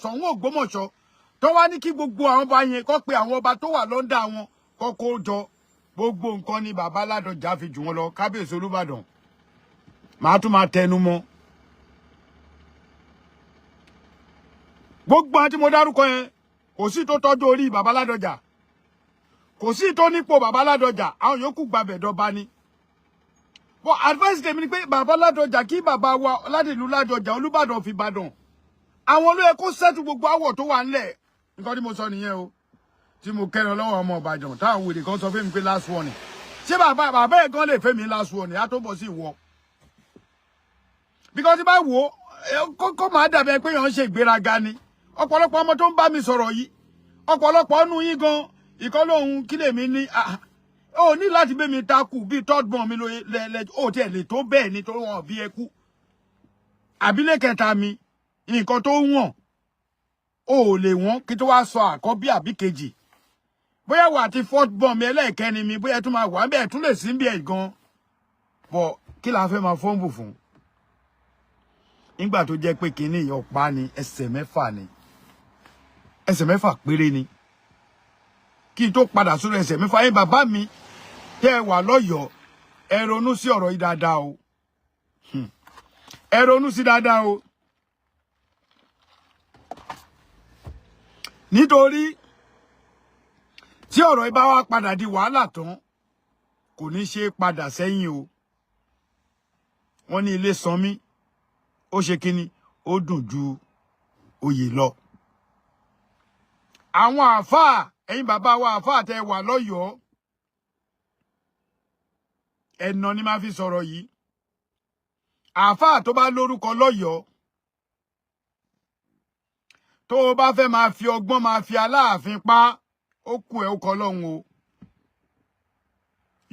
Ṣọ̀ún Ògbómọ̀ṣọ́ tó wá ní kí gbogbo àwọn ọba yẹn kó pe àwọn ọba tó wà lọ́ndà wọn kó jọ gbogbo nǹkan ni bàbá Ládọjà fi jù wọn lọ kábíyèsí Olúbàdàn màá tún máa tẹnu mọ́ gbogbo àwọn tí mo dárúkọ yẹn kò sí tó tọ́jú orí bàbá Ládọjà kò sí tó nípò bàbá Ládọjà àwọn yòókù gbàbẹ̀ dọba ni but advice tèmi ni pé bàbá Ládọjà kí bàbá wa Ọládèlú Ládọjà Olúbàdàn of Ìbàdàn àwọn ló yẹ kó settle gbogbo àwọ̀ tó wà ńlẹ̀ nǹkan tí mo sọ nìyẹn o tí mo kẹrin lọ́wọ́ ọmọ Ìbàdàn táwọn wèrè kan sọ fún mi pé last warning ṣé bàbá ẹ̀ gan lè fẹ́ mi last warning á tó bọ̀ sí ìwọ because tí bá wò ó kó máa dàbí pé yàn ń ṣe ìgbéraga ni ọ̀pọ̀lọpọ̀ ọmọ tó ń bá mi sọ̀rọ̀ yìí ọ̀pọ̀lọpọ̀ nínú yín gan ìkọ́ lóhun kí lèmi ní ó ní láti bẹ́ mi takù bíi third born mi ó tiẹ̀ lè tó bẹ́ẹ̀ ni tó wọ́n bí ẹkú àbílẹ̀ kẹta mi nǹkan tó wọ̀n ó lè wọ́n kí tó wá sọ àkọ́bí àbí kejì bóyá wà àti fourth born mi ẹlẹ́ẹ̀kẹ́ni mi bóyá tún máa wà bẹ́ẹ̀ tún lè sí bí ẹ̀ gan bọ̀ kí la fẹ́ máa fọ́nbù fún nígbà tó jẹ́ pé kinní ọ̀pá ni ẹsẹ̀ mẹ́fà péré ni kí n tó padà sórí ẹsẹ̀ mẹ́fà yín bàbá mi tẹ́ ẹ wà lọ́yọ̀ọ́ ẹ ronú sí ọ̀rọ̀ yìí dáadáa o ẹ ronú sí dáadáa o nítorí tí ọ̀rọ̀ yìí bá wá padà di wàhálà tán kò ní ṣe padà sẹ́yìn o wọ́n ní ilé sanmí ó ṣe kíni ó dùn ju oyè lọ àwọn àfáà ẹ̀yin bàbá wa àfáà tẹ́ wà lọ́yọ̀ọ́ ẹ̀nà ni máa fi sọ̀rọ̀ yìí àfáà tó bá lórúkọ lọ́yọ̀ọ́ tó o bá fẹ́ máa fi ọgbọ́n máa fi Aláàfin pa ó kù ẹ́ ó kọ́ lọ́hùn o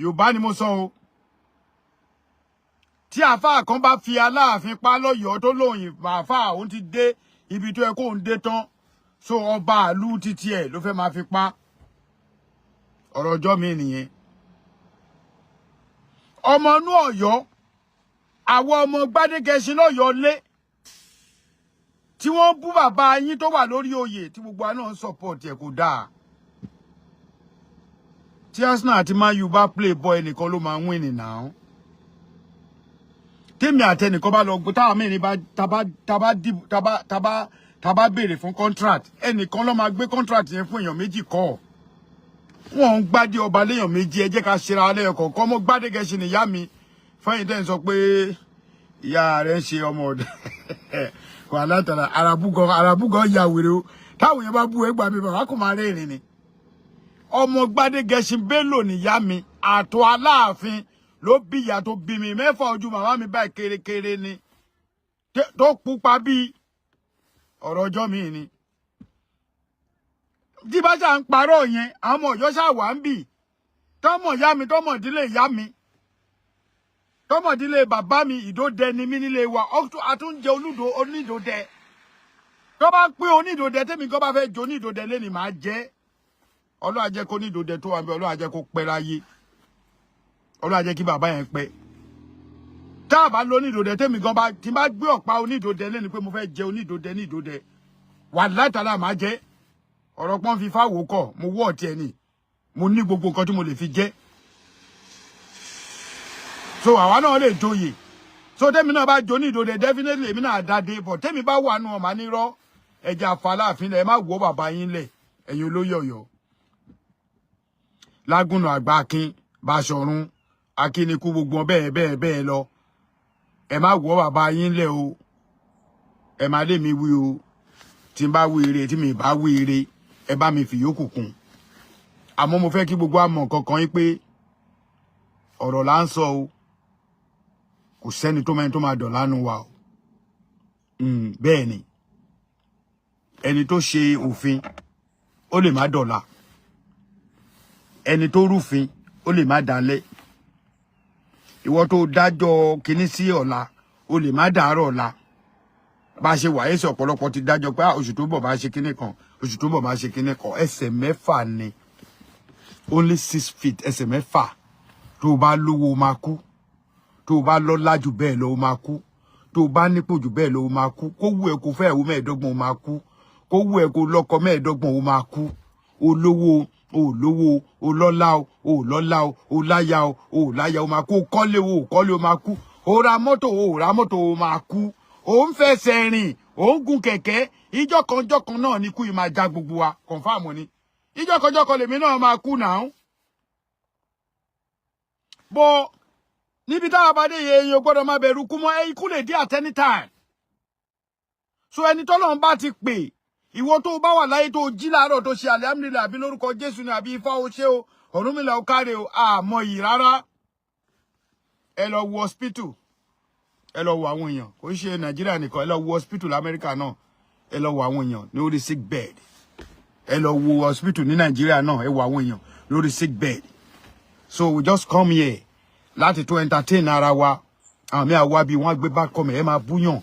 Yorùbá ni mo sọ o tí àfáà kan bá fi Aláàfin pa lọ́yọ̀ọ́ tó lóyìn àfáà òun ti dé ibi tó yẹ kó ń dé tán so ọba àlú títí ẹ̀ ló fẹ́ máa fi pa ọ̀rọ̀ ọjọ́ mi nìyẹn ọmọ inú Ọ̀yọ́ àwọn ọmọ Gbádégẹṣin lọ́yọ̀ọ́ lé tí wọ́n bú bàbá yín tó wà lórí oyè tí gbogbo àná ń support ẹ̀ kò dáa tí Arsenal àti Man U bá play ball ẹnìkan ló máa win now tèmi àtẹnìkan bá lọ gbọ́ táwọn mẹ́rin bá tàbá béèrè fún contract ẹnìkan ló máa gbé contract yẹn fún èèyàn méjì kọ́ wọ́n ń gbádé ọba léèyàn méjì ẹ jẹ́ ká ṣera alẹ́ ọkọ̀ kọ́ mọ́ Gbádégẹṣin ni ìyá mi fẹ́yìn tẹ́ ń sọ pé ìyá rẹ̀ ń ṣe ọmọ ọ̀dọ̀ wà látara àràbùgàn ya wèrè o táwọn yẹn bá bú ẹgbàá mi bàbá kò máa rẹ́rìn ni ọmọ Gbádégẹṣin Bello nìyá mi àtọ̀ Aláàfin ló bí ìyá tó bí mi mẹ́fà ojú màmá mi báyìí kérékéré ni tó pupa bí ọ̀rọ̀ ọjọ́ mi ni tí bá ṣà ń parọ́ yẹn àwọn ọmọ Ọ̀yọ́ ṣà wà ń bì tọ́mọ ìyá mi tọ́mọ ìdílé ìyá mi tọ́mọ ìdílé bàbá mi Ìdódẹ ni mí nílé wa àtúnjẹ onídòdẹ tó bá pé onídòdè tèmi gan bá fẹ́ jó onídòdè lé ni màá jẹ́ Ọlọ́run á jẹ́ kó onídòdè tó wà ńbẹ̀ Ọlọ́run á jẹ́ kó pẹ́ láyé Ọlọ́run á jẹ́ kí bàbá yẹn pẹ́ tá bá lo onídòdè tèmi gan bá tí bá gbé ọ̀pá onídòdè lé ni pé mo fẹ́ jẹ onídòdè nídòdè wàláhì tàlá màá jẹ́ ọ̀rọ̀ pọ́n fi fáwò kọ̀ mo wọ́ ọ̀tí ẹni mo ní gbogbo nǹkan tí mo lè fi jẹ́ so àwa náà lè joyè so tèmi náà bá jó onídòdè definitely èmi náà dáde but tèmi bá wà nù ọ̀mà nírọ́ ẹja Aláàfin lẹ má wọ́ bàbá yín lẹ̀ ẹ̀yin olóyè Ọ̀yọ́ Lágúnná àgbà Akin Báṣọ̀run Akínikú gbogbo bẹ́ẹ̀ lọ ẹ má wọ́ bàbá yín lẹ̀ o ẹ má lè mi wí o tí n bá wí ire tí mi bá wí ire ẹ bá mi fi yòókù kún àmọ́ mo fẹ́ kí gbogbo àmọ̀ kankan yín pé ọ̀rọ̀ là ń sọ o kò sẹ́ni tó mẹ́ni tó máa dọ̀lá nu wa o bẹ́ẹ̀ ni ẹni tó ṣe òfin ó lè má dọ̀lá ẹni tó rúfin ó lè má dalẹ̀ ìwọ tó dájọ́ kíní sí ọ̀la ó lè má dàárọ̀ ọ̀la bá ṣe wà ẹsẹ̀ ọ̀pọ̀lọpọ̀ ti dájọ́ pé oṣù tó bọ̀ bá ṣe kíní kan oṣù tó bọ̀ bá ṣe kíní kan ẹsẹ̀ mẹ́fà ni only 6 feet ẹsẹ̀ mẹ́fà tó bá lówó máa kú tó bá lọ́lá jù bẹ́ẹ̀ lọ máa kú tó bá nípò jù bẹ́ẹ̀ lọ máa kú kó wù ẹ́ kó fẹ́ ẹ̀wọ́ mẹ́ẹ̀ẹ́dọ́gbọ̀n máa kú kó wù ẹ́ kó lọ́kọ mẹ́ẹ̀ẹ́dọ́gbọ̀n máa kú olówó olówó olọ́lá olọ́lá oláyà oláyà máa kú kọ́lé kọ́lé máa kú ó ra mọ́tò máa kú ó ń fẹsẹ̀ rìn ó ń gun kẹ̀kẹ́ ìjọkànjọkàn náà ni kú yìí máa já gbogbo wa confirm ni ìjọkànjọkàn lèmi náà máa kú náà bó níbi táwa bá dé èèyàn gbọ́dọ̀ máa bẹ̀rù kú mọ́ ikú lè dé at any time so ẹni tọ́lọ́run bá ti pè ìwọ tó bá wà láyé tó jí láàárọ̀ tó ṣe alhamdulillah àbí lórúkọ Jésù ni àbí Ifá o ṣe o Ọ̀rúnmìlà o káre o àmọ́ yìí rárá ẹ lọ wo hospital ẹ lọ wo àwọn èèyàn kò ṣe Nàìjíríà nìkan ẹ lọ wo hospital l'Amẹ́ríkà náà ẹ lọ wo àwọn èèyàn ní orí sick bed ẹ lọ wo hospital ní Nàìjíríà náà ẹ wo àwọn èèyàn lórí sick bed so we just come here láti tó entertain ara wa àwọn mi àwa bí wọ́n gbé back come ẹ máa búyàn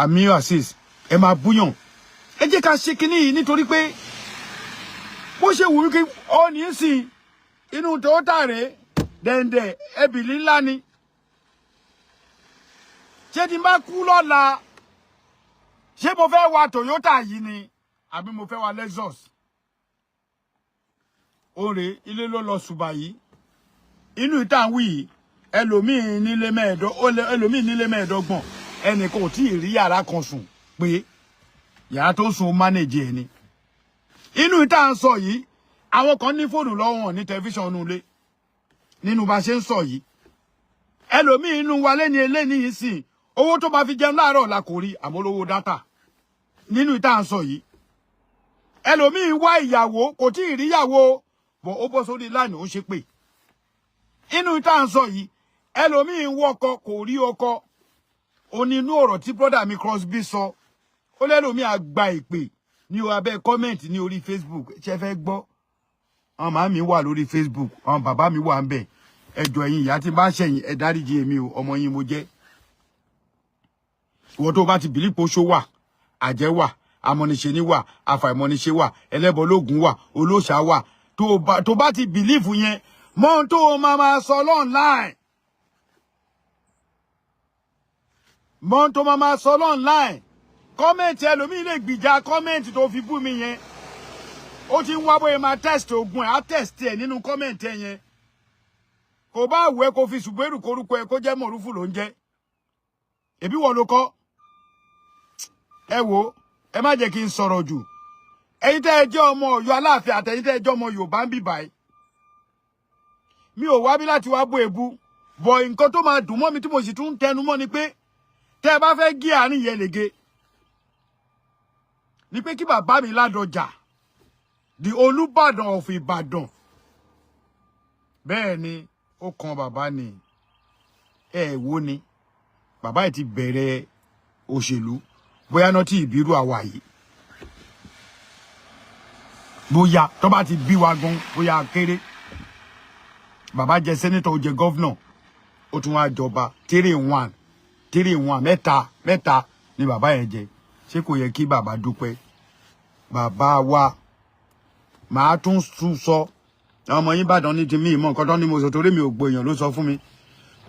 àmì assist ẹ máa búyàn ẹ jẹ́ ká ṣe kinní yìí nítorí pé bó ṣe wù kí ó ní sí inú Toyota rẹ̀ dẹ̀ǹdẹ̀ ẹbìlì ńlá ni ṣé tí n bá kú lọ́la ṣé mo fẹ́ wa Toyota yìí ni àbí mo fẹ́ wa Lexus ore ilé ló lọ ṣùbà yìí inú ìtàn wí ẹlòmíì nílé mẹ́ẹ̀ẹ́dọ́gbọ̀n ẹnì kò tí ì rí yàrá kan sùn pé yàrá tó sùn manage ẹni inú ìta ń sọ yìí àwọn kan ní fóònù lọ́wọ́ ní tẹlifíṣàn nulẹ̀ nínú bá ṣe ń sọ yìí ẹlòmíì inú wa lẹ́ni eléni yìí sìn owó tó bá fi jẹun láàárọ̀ la kò rí àmọ́lówó dátà nínú ìta ń sọ yìí ẹlòmíì wá ìyàwó kò tí ì rí ìyàwó bọ̀ ó bọ́ sórí láàánú ó ṣe pé inú ìta ń sọ yìí ẹlòmíì wọkọ kò rí ọkọ onínú ọ̀rọ̀ tí brother mi Crosby sọ ó lẹ́lòmíì àgbà ìpè ní abẹ́ comment ní orí Facebook ṣe fẹ́ gbọ́ àwọn màá mi wà lórí Facebook àwọn bàbá mi wà ń bẹ̀ ẹjọ́ ẹ̀yin ìyá tí bá ṣẹ̀yìn ẹ dáríjì èmi o ọmọ yín mo jẹ́ ìwọ tó bá ti bìlípò ṣó wà àjẹ́ wà amọ̀nìṣe ní wà àfàìmọ̀nìṣe wà ẹlẹ́bọlógún wà olóṣà wà tó bá ti bìlífù yẹn mọ́ ohun tó máa sọ online mọ́ ohun tó máa sọ online kọ́mẹ̀ntì ẹlòmíì lè gbìjà kọ́mẹ̀ntì tó fi bú mi yẹn ó ti ń wá bóyá máa test ogun ẹ̀ á test ẹ̀ nínú kọ́mẹ̀ntì ẹ̀ yẹn kò bá wù ẹ́ kó fi ṣùgbẹ́rù korúkọ ẹ̀ kó jẹ́ mọ̀rúfù ló ń jẹ́ ẹbí wọ́n ló kọ́ ẹ wò ẹ má jẹ́ kí n sọ̀rọ̀ jù ẹ̀yin tẹ́ ẹ jẹ́ ọmọ Ọ̀yọ́ Aláàfin àtẹ̀yin tẹ́ ẹ jẹ́ ọmọ Yorùbá ń bì báyìí mi ò wá bí láti wá bó ebu bọ̀ nǹkan tó máa dùn mọ́ mi tí mo sì tún tẹnu mọ́ ni pé tẹ́ ẹ bá fẹ́ gé àárín yẹn lege ni pé kí bàbá mi Ládọjà di Olúbàdàn of Ìbàdàn bẹ́ẹ̀ ni ó kan bàbá ni ẹ wo ni bàbá yìí ti bẹ̀rẹ̀ òṣèlú bóyá náà tí ìbírú àwa yìí bóyá tó bá ti bí wa gan bóyá kéré bàbá jẹ sẹ́nítọ̀ ó jẹ gọ́vnọ̀ ó tún wá jọba 3-in-1 3-in-1 mẹ́ta ni bàbá yẹn jẹ ṣé kò yẹ kí bàbá dúpẹ́ bàbá wa màá tún sọ ọmọ yín Ìbàdàn ní ti mí ìmọ̀ nǹkan tó ní mo sọ torí mi ò gbọ́ èèyàn ló sọ fún mi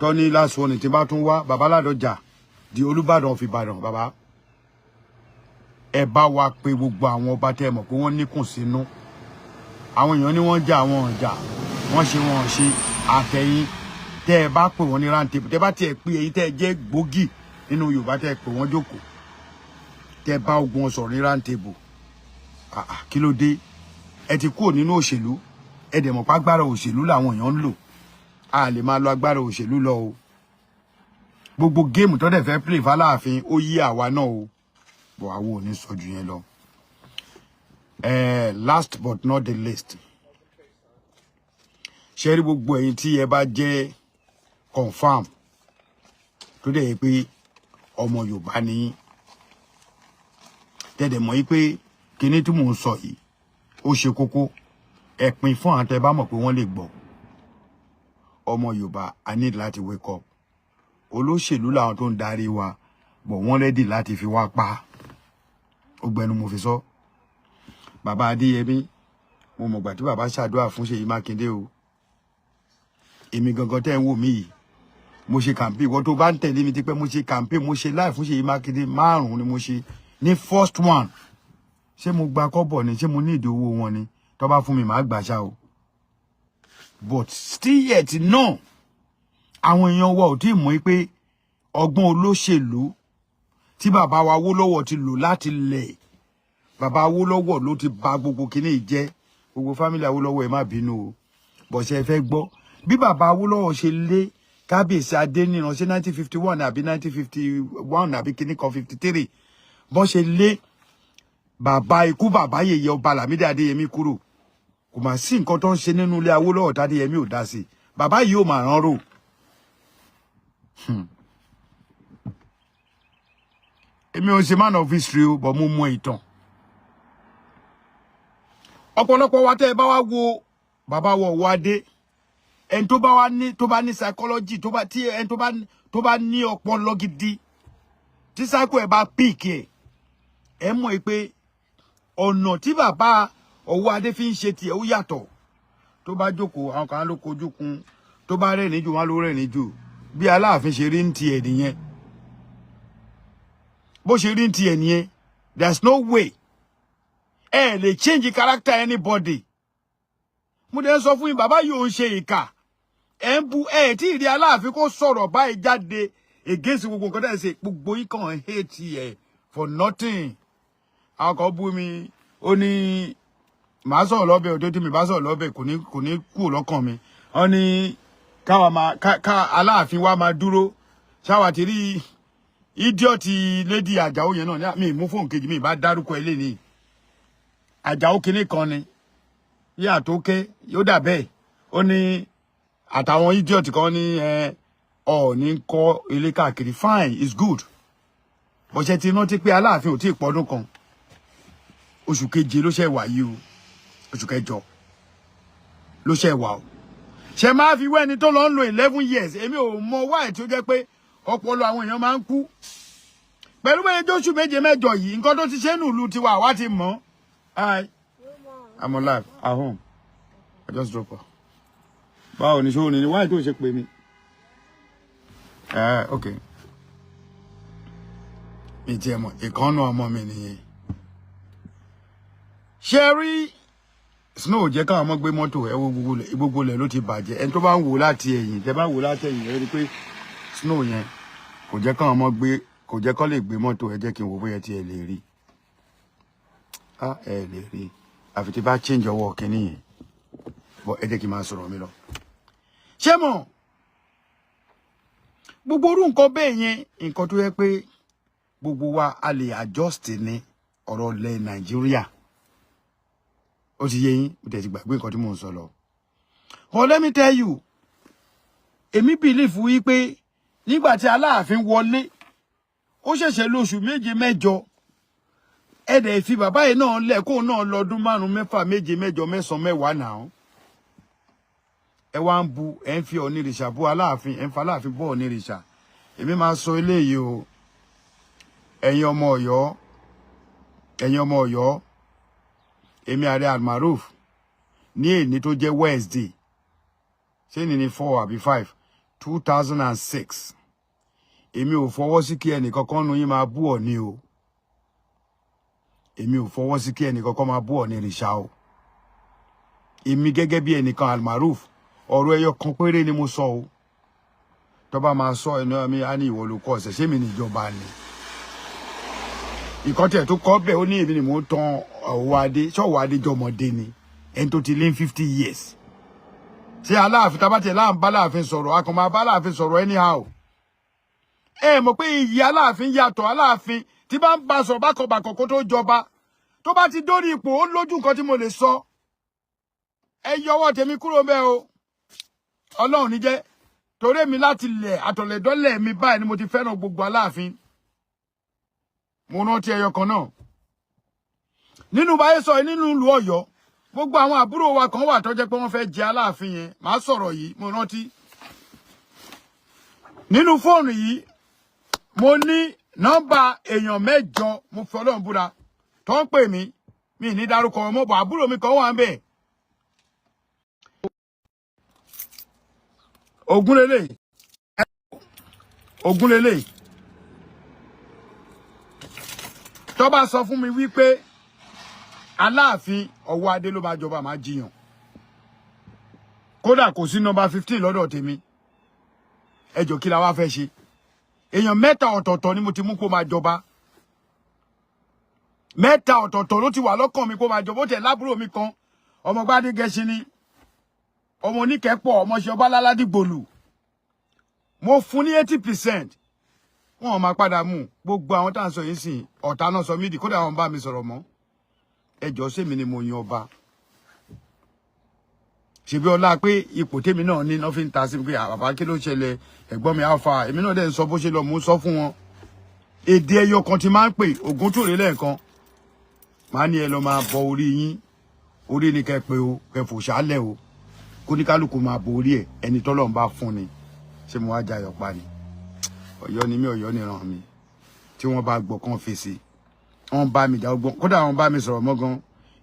tó ní last one tí bá tún wá bàbá Ládọjà di Olúbàdàn of Ìbàdàn bàbá ẹ bá wa pé gbogbo àwọn ọba tẹ́ mọ̀ pé wọ́n níkùn sínú àwọn èèyàn ni wọ́n jà wọ́n jà wọ́n ṣe àtẹ̀yìn tẹ́ ẹ bá pè wọ́n ní round table tẹ́ bá tiẹ̀ pé èyí tẹ́ ẹ jẹ́ gbòógì nínú Yorùbá tẹ́ ẹ pè wọ́n jókòó tẹ́ bá ogun wọn sọ̀rọ̀ ní round table kí ló dé ẹ ti kúrò nínú òṣèlú ẹ dẹ̀ mọ̀ pé agbára òṣèlú làwọn èèyàn ń lò a lè máa lo agbára òṣèlú lọ o gbogbo géèmù tó dẹ̀ fẹ́ play f'Aláàfin ó yí àwa náà o bọ̀ àwo ò ní sọ jù yẹn lọ last but not the least ṣe rí gbogbo ẹ̀yin tí ẹ bá jẹ́ confam tó dẹ̀ yẹ pé ọmọ Yorùbá ni tẹ́dẹ̀ mọ̀ yí pé kíní tí mò ń sọ yìí ó ṣe kókó ẹ pín fún àwọn tẹ́ bá mọ̀ pé wọ́n lè gbọ́ ọmọ Yorùbá I need láti wake up olóṣèlú làwọn tó ń darí wa bọ̀ wọ́n ready láti fi wá pa ó gbẹnu mo fi sọ bàbá Adéyẹmí mo mọ̀gbà tí bàbá ṣàdúrà fún Ṣèyí Mákindé o èmi gangan tẹ́ ń wò mí yìí mo ṣe campaign wọ́n tó bá ń tẹ̀lé mi ti pẹ́ mo ṣe campaign mo ṣe live fún Ṣèyí Mákindé 5 ni mo ṣe ní first one ṣé mo gba kọ́bọ̀ ni ṣé mo ní ìdí owó wọn ni tó bá fún mi màá gbà ṣá o but still yet no àwọn èèyàn wa ò tí mọ̀ pé ọgbọ́n olóṣèlú tí bàbá wa Awólọ́wọ̀ ti lò láti lẹ̀ bàbá Awólọ́wọ̀ ló ti bà gbogbo kíní jẹ́ gbogbo family Awólọ́wọ̀ ẹ má bínú o bó ṣe fẹ́ gbọ́ bí bàbá Awólọ́wọ̀ ṣe lé kábíyèsí Adéníran ṣe 1951 àbí 1951 àbí kíní kan 53 bó ṣe lé bàbá ikú bàbá yèyé ọba Lámídì Adéyẹmí kúrò kò mà sí nǹkan tó ń ṣe nínú ilé Awólọ́wọ̀ tádéyẹmí ò dá sí bàbá yìí ò mà rán rò èmi ò ṣe man of history o but mo mọ ìtàn ọ̀pọ̀lọpọ̀ wa tẹ́ ẹ bá wá wo bàbá wọ Adé ẹni tó bá ní psychology ẹni tó bá ní ọpọlọ gidi tí psycho ẹ bá pick ẹ mọ̀ pé ọ̀nà tí bàbá Ọwọ́ Adé fi ń ṣe tiẹ̀ ó yàtọ̀ tó bá jókòó àwọn kan ló kojú kun tó bá rẹ́rìn jù wọn ló rẹ́rìn jù bí Aláàfin ṣe rí ń tiẹ̀ nìyẹn bó ṣe rí ń tiẹ̀ nìyẹn there's no way ẹ lè change character anybody mo dẹ̀ sọ fún yín bàbá yìí ò ń ṣe ìkà ẹ ń bu ẹ tí ìrí Aláàfin kó sọ̀rọ̀ báyìí jáde against gbogbo nǹkan tẹ́ ṣe gbogbo yìí kàn hate ẹ for nothing àwọn kan bú mi ó ní màá sọ̀rọ̀ lọ́bẹ̀ òjò tí mi bá sọ̀rọ̀ lọ́bẹ̀ kò ní kú lọ́kàn mi wọ́n ní ká Aláàfin wa máa dúró ṣáwa ti rí idiot lady Àjàó yẹn náà mi mú fóònù kejì mi bá dárúkọ ilé ní Àjàó kinní kan ni yíyà tó ké yóò dà bẹ́ẹ̀ ó ní àtàwọn idiot kan ní ní kọ́ ilé káàkiri fine it's good bọ́sẹ̀ ti rántí pé Aláàfin ò tí ì pọ́dún kan oṣù keje ló ṣe wà yìí o oṣù kẹjọ ló ṣe wà o ṣe máa fi wẹ́ni tó lọ ń lo 11 years èmi ò mọ wáyé tí ó jẹ́ pé ọpọlọ àwọn èèyàn máa ń kú pẹ̀lú bẹ́ẹ̀ jóṣù méje mẹ́jọ yìí nǹkan tó ti ṣe nùlù tiwa àwa ti mọ̀ hi I'm alive at home I just drop her báwo ni ṣóò ní ni wáyé tó ṣe pè mí okay mi ti ẹ̀ mọ̀ ìkànnù ọmọ mi nìyẹn ṣe rí snow jẹ́ káwọn ọmọ gbé mọ́tò ẹ wo gbogbo lẹ̀ ló ti bàjẹ́ ẹni tó bá ń wò láti ẹ̀yìn tẹ́ bá wò láti ẹ̀yìn ẹ rí pé snow yẹn kò jẹ́ káwọn ọmọ gbé kò jẹ́ kó lè gbé mọ́tò ẹ jẹ́ kí n wò bóyá tí ẹ lè rí ẹ lè rí àfi tí bá change ọwọ́ kìíní yẹn bọ́ ẹ jẹ́ kí n máa sọ̀rọ̀ mi lọ. ṣé mọ̀ gbogbo orú nǹkan bẹ́ẹ̀ yẹn nǹkan tó yẹ pé gbogbo wa a lè adjust ní ọ̀rọ̀ ilẹ̀ Nàìjíríà ó ti yé yín ó tẹ̀ ti gbàgbé nǹkan tí mò ń sọ lọ. But let me tell you èmi believe wí pé nígbà tí Aláàfin wọlé ó ṣẹ̀ṣẹ̀ lóṣù méje mẹ́jọ ẹ̀dẹ̀ fi bàbá yìí náà lẹ̀ kó náà lọ́dún 5, 6, 7, 8, 9 náà ẹ wá ń bu ẹ ń fi onírìṣà bú Aláàfin ẹ ń fa Aláàfin bọ́ onírìṣà èmi máa sọ eléyìí o ẹ̀yin ọmọ Ọ̀yọ́ èmi ààrẹ Almoroof ní èní tó jẹ́ Wednesday ṣé ní 4 àbí 5 2006 èmi ò fọwọ́ sí kí ẹnì kankan nu yín máa bú Ọọ̀ni o èmi ò fọwọ́ sí kí ẹnì kankan máa bú onírìṣà o èmi gẹ́gẹ́ bí ẹnìkan Almoroof ọ̀rọ̀ ẹyọ kan péré ni mo sọ o tó bá máa sọ ẹnu mi á ní ìwọ ló kọ ọ̀sẹ̀ ṣé mi níjọba ni ìkọ́tẹ̀ tó kọ́ bẹ́ẹ̀ ó ní èmi ni mò ń tan ṣọ́wọ́ adé jọmọdé ni ẹni tó ti lé 50 years ṣé Aláàfin tabatẹ̀ láǹbá Aláàfin sọ̀rọ̀ akọ̀mọ̀ bá Aláàfin sọ̀rọ̀ anyhow mọ̀ pé iyì Aláàfin yàtọ̀ Aláàfin tí bá ń bá sọ̀rọ̀ bákọ̀bàkọ̀ kó tó jọba tó bá ti dórí ipò ó lójú nǹkan tí mo lè sọ ẹ yọwọ́ tèmi kúrò bẹ́ẹ̀ o Ọlọ́run ní jẹ́ torí mi láti lẹ̀ àtọ̀lẹ̀dọ́lẹ̀ mi báyìí ni mo ti fẹ́ràn gbogbo Aláàfin mo rántí ẹyọ kan náà nínú báyé sọ nínú ìlú Ọ̀yọ́ gbogbo àwọn àbúrò wa kan wà tó jẹ́ pé wọ́n fẹ́ jẹ Aláàfin yẹn màá sọ̀rọ̀ yìí mo rántí nínú fóònù yìí mo ní nọ́mbà èèyàn 8 mo fi Ọlọ́run búra tó ń pè mí mi ní dárúkọ ọmọ bọ̀ àbúrò mi kan wà ń bẹ̀ Ògúnlélé tó bá sọ fún mi wípé Aláàfin ọwọ́ adé ló bá jọba máa jiyàn kódà kò sí nọ́mbà 15 lọ́dọ̀ tèmi ẹjọ́ kí la wá fẹ́ ṣe èèyàn 3 ọ̀tọ̀ọ̀tọ̀ ni mo ti mú kó máa jọba 3 ọ̀tọ̀ọ̀tọ̀ ló ti wà lọ́kàn mi kó máa jọba ó tẹ̀ lábúrò mi kan ọmọ Gbádé Gẹṣin ni ọmọ Oníkẹ́pọ̀ ọmọ ṣe ọba láládìgbòlù mo fún ní 80% wọn máa padà mú gbogbo àwọn tá à ń sọ yìí sìn ọ̀tá náà sọ mí di kódà wọn bá mi sọ̀rọ̀ mọ́ ẹjọ́ sèmi ni mo yan ọba ṣebí ọlá pé ipò tèmi náà ní náà fi ń ta sí pé bàbá kí ló ṣẹlẹ̀ ẹ̀gbọ́n mi Alfa èmi náà dẹ̀ ń sọ bó ṣe lọ mú sọ fún wọn èdè ẹyọ kan ti máa ń pè Ògúntúrè lẹ́ẹ̀kan màá ní ẹ lọ máa bọ orí yín orí ni kẹ́ pé o kẹ́ fò ṣálẹ̀ o kóníkálùkù máa bo orí ẹ̀ ẹni tọ́lọ́run bá fún ni ṣé mo wá jayọ̀ pa ni Ọ̀yọ́ ni mí Ọ̀yọ́ nìran mi tí wọ́n bá gbọ́ kàn fèsì wọ́n bá mi jà ọgbọ́n kódà wọ́n bá mi sọ̀rọ̀ mọ́ gan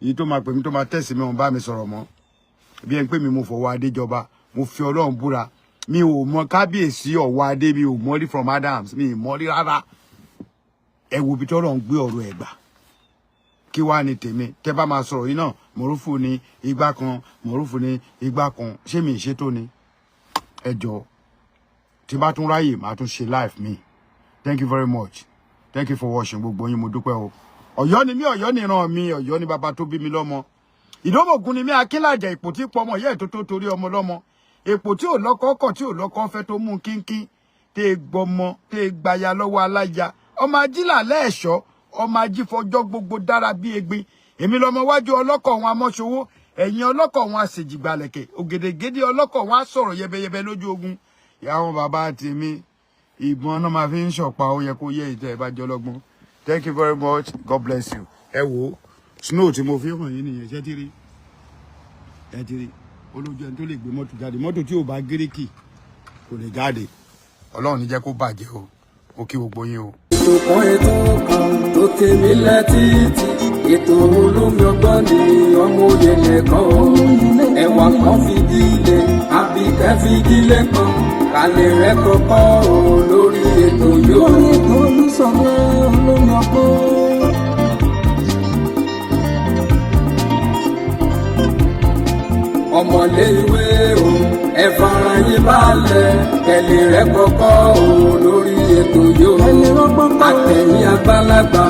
èyí tó máa pè mí tó máa tẹ̀sí mi wọ́n bá mi sọ̀rọ̀ mọ́ bí ẹni pé mi mo fọwọ́ adé jọba mo fi Ọlọ́run búra mi ò mọ kábíyèsí ọ̀wọ́ adé mi ò mọ rí from Adams mi ì mọ rí rárá ẹ wo bí tọ́lọ́run gbé ọ̀rọ̀ ẹ̀ gbà kí wá ní tèmi tẹ́ bá máa sọ̀rọ̀ yìí náà Mọ̀rúfù ní igbá kan Mọ̀rúfù ní igbá kan ṣé mi ìṣètò ni ẹ jọ tí bá tún ráyè máa tún ṣe live mi thank you very much thank you for watching gbogbo yín mo dúpẹ́ o Ọ̀yọ́ ni mí Ọ̀yọ́ nìran mi Ọ̀yọ́ ni bàbá tó bí mi lọ́mọ Ìdómògùn ni mí Akínlàjà ipò tí pọmọ yẹ tó torí ọmọ lọ́mọ ipò tí ò lọ́kọ kọ̀ tí ò lọ́kọ fẹ́ tó mú kínkín tẹ́ gbọmọ tẹ́ gbaya lọ́wọ́ aláya ọmọ ajílà lẹ́ẹ̀ṣọ́ ọmọ ajífọjọ́ gbogbo dára bí egbin èmi lọmọ wájú ọlọ́kọ̀ wọn amọ́ṣowó ẹ̀yìn ọlọ́kọ̀ wọn àṣèjìgbàlẹ̀kẹ̀ ògèdègèdè ọlọ́kọ̀ wọn á sọ̀rọ̀ yẹbẹyẹbẹ lójú ogun ìyá wọn bàbá tèmi ìbọn náà máa fi ń ṣọ̀pá ó yẹ kó yẹ ìtẹ́ ẹ̀ bá jọ lọ́gbọ́n thank you very much God bless you ẹ wo snow tí mo fi hàn yín nìyẹn ṣé ti rí ẹ ti rí olójú ẹni tó lè gbé mọ́tò jáde mọ́tò tí ò bá gíríkì kò lè jáde Ọlọ́run ní jẹ́ kó bàjẹ́ o ó kí gbogbo yín o. ètò kan tó tèmi létí ètò olómi ọgbọ́n ni ọmọ òye nìkan ẹ̀wà kan fi dílé àbíkẹ́ fi dílé kan kálẹ̀ rẹ̀ kọ́kọ́ lórí ètò yóò. lórí ètò olùsọ̀rọ̀ olómi ọgbọ́n. ọmọlé ìwé o ẹ fara yín balẹ̀ kẹlẹ̀ rẹ̀ kọ́kọ́ lórí ètò yóò. àtẹ̀yìn àgbàlagbà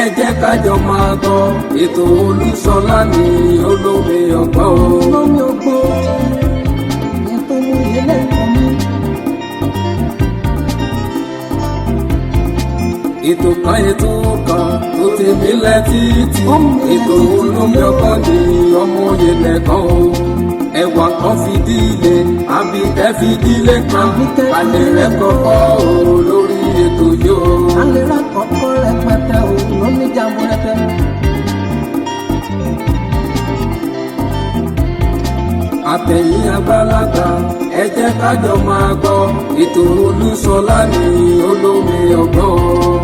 ẹ jẹ́ kájọ máa gbọ́ ètò Olúṣọlá ní olómi ọgbọ́n o. olómi ọgbọ́n ètò ìyẹlẹ ìkànnì. ètò kan tó ti mí létí ètò olómi ọgbọ́n ní ọmọ òye nìkan o. ẹ̀wà kan fi dílé àbíkẹ́ fi dílé kan alẹ́ rẹ̀ kọ́kọ́ lórí ètò yóò. alẹ́ rẹ̀ kọ́kọ́ rẹpẹtẹ o lómi jàmbó rẹpẹ. àtẹ̀yìn àgbàlagbà ẹ jẹ́ ká jọ máa gbọ́ ètò Olúṣọlá ní olómi ọgbọ́n.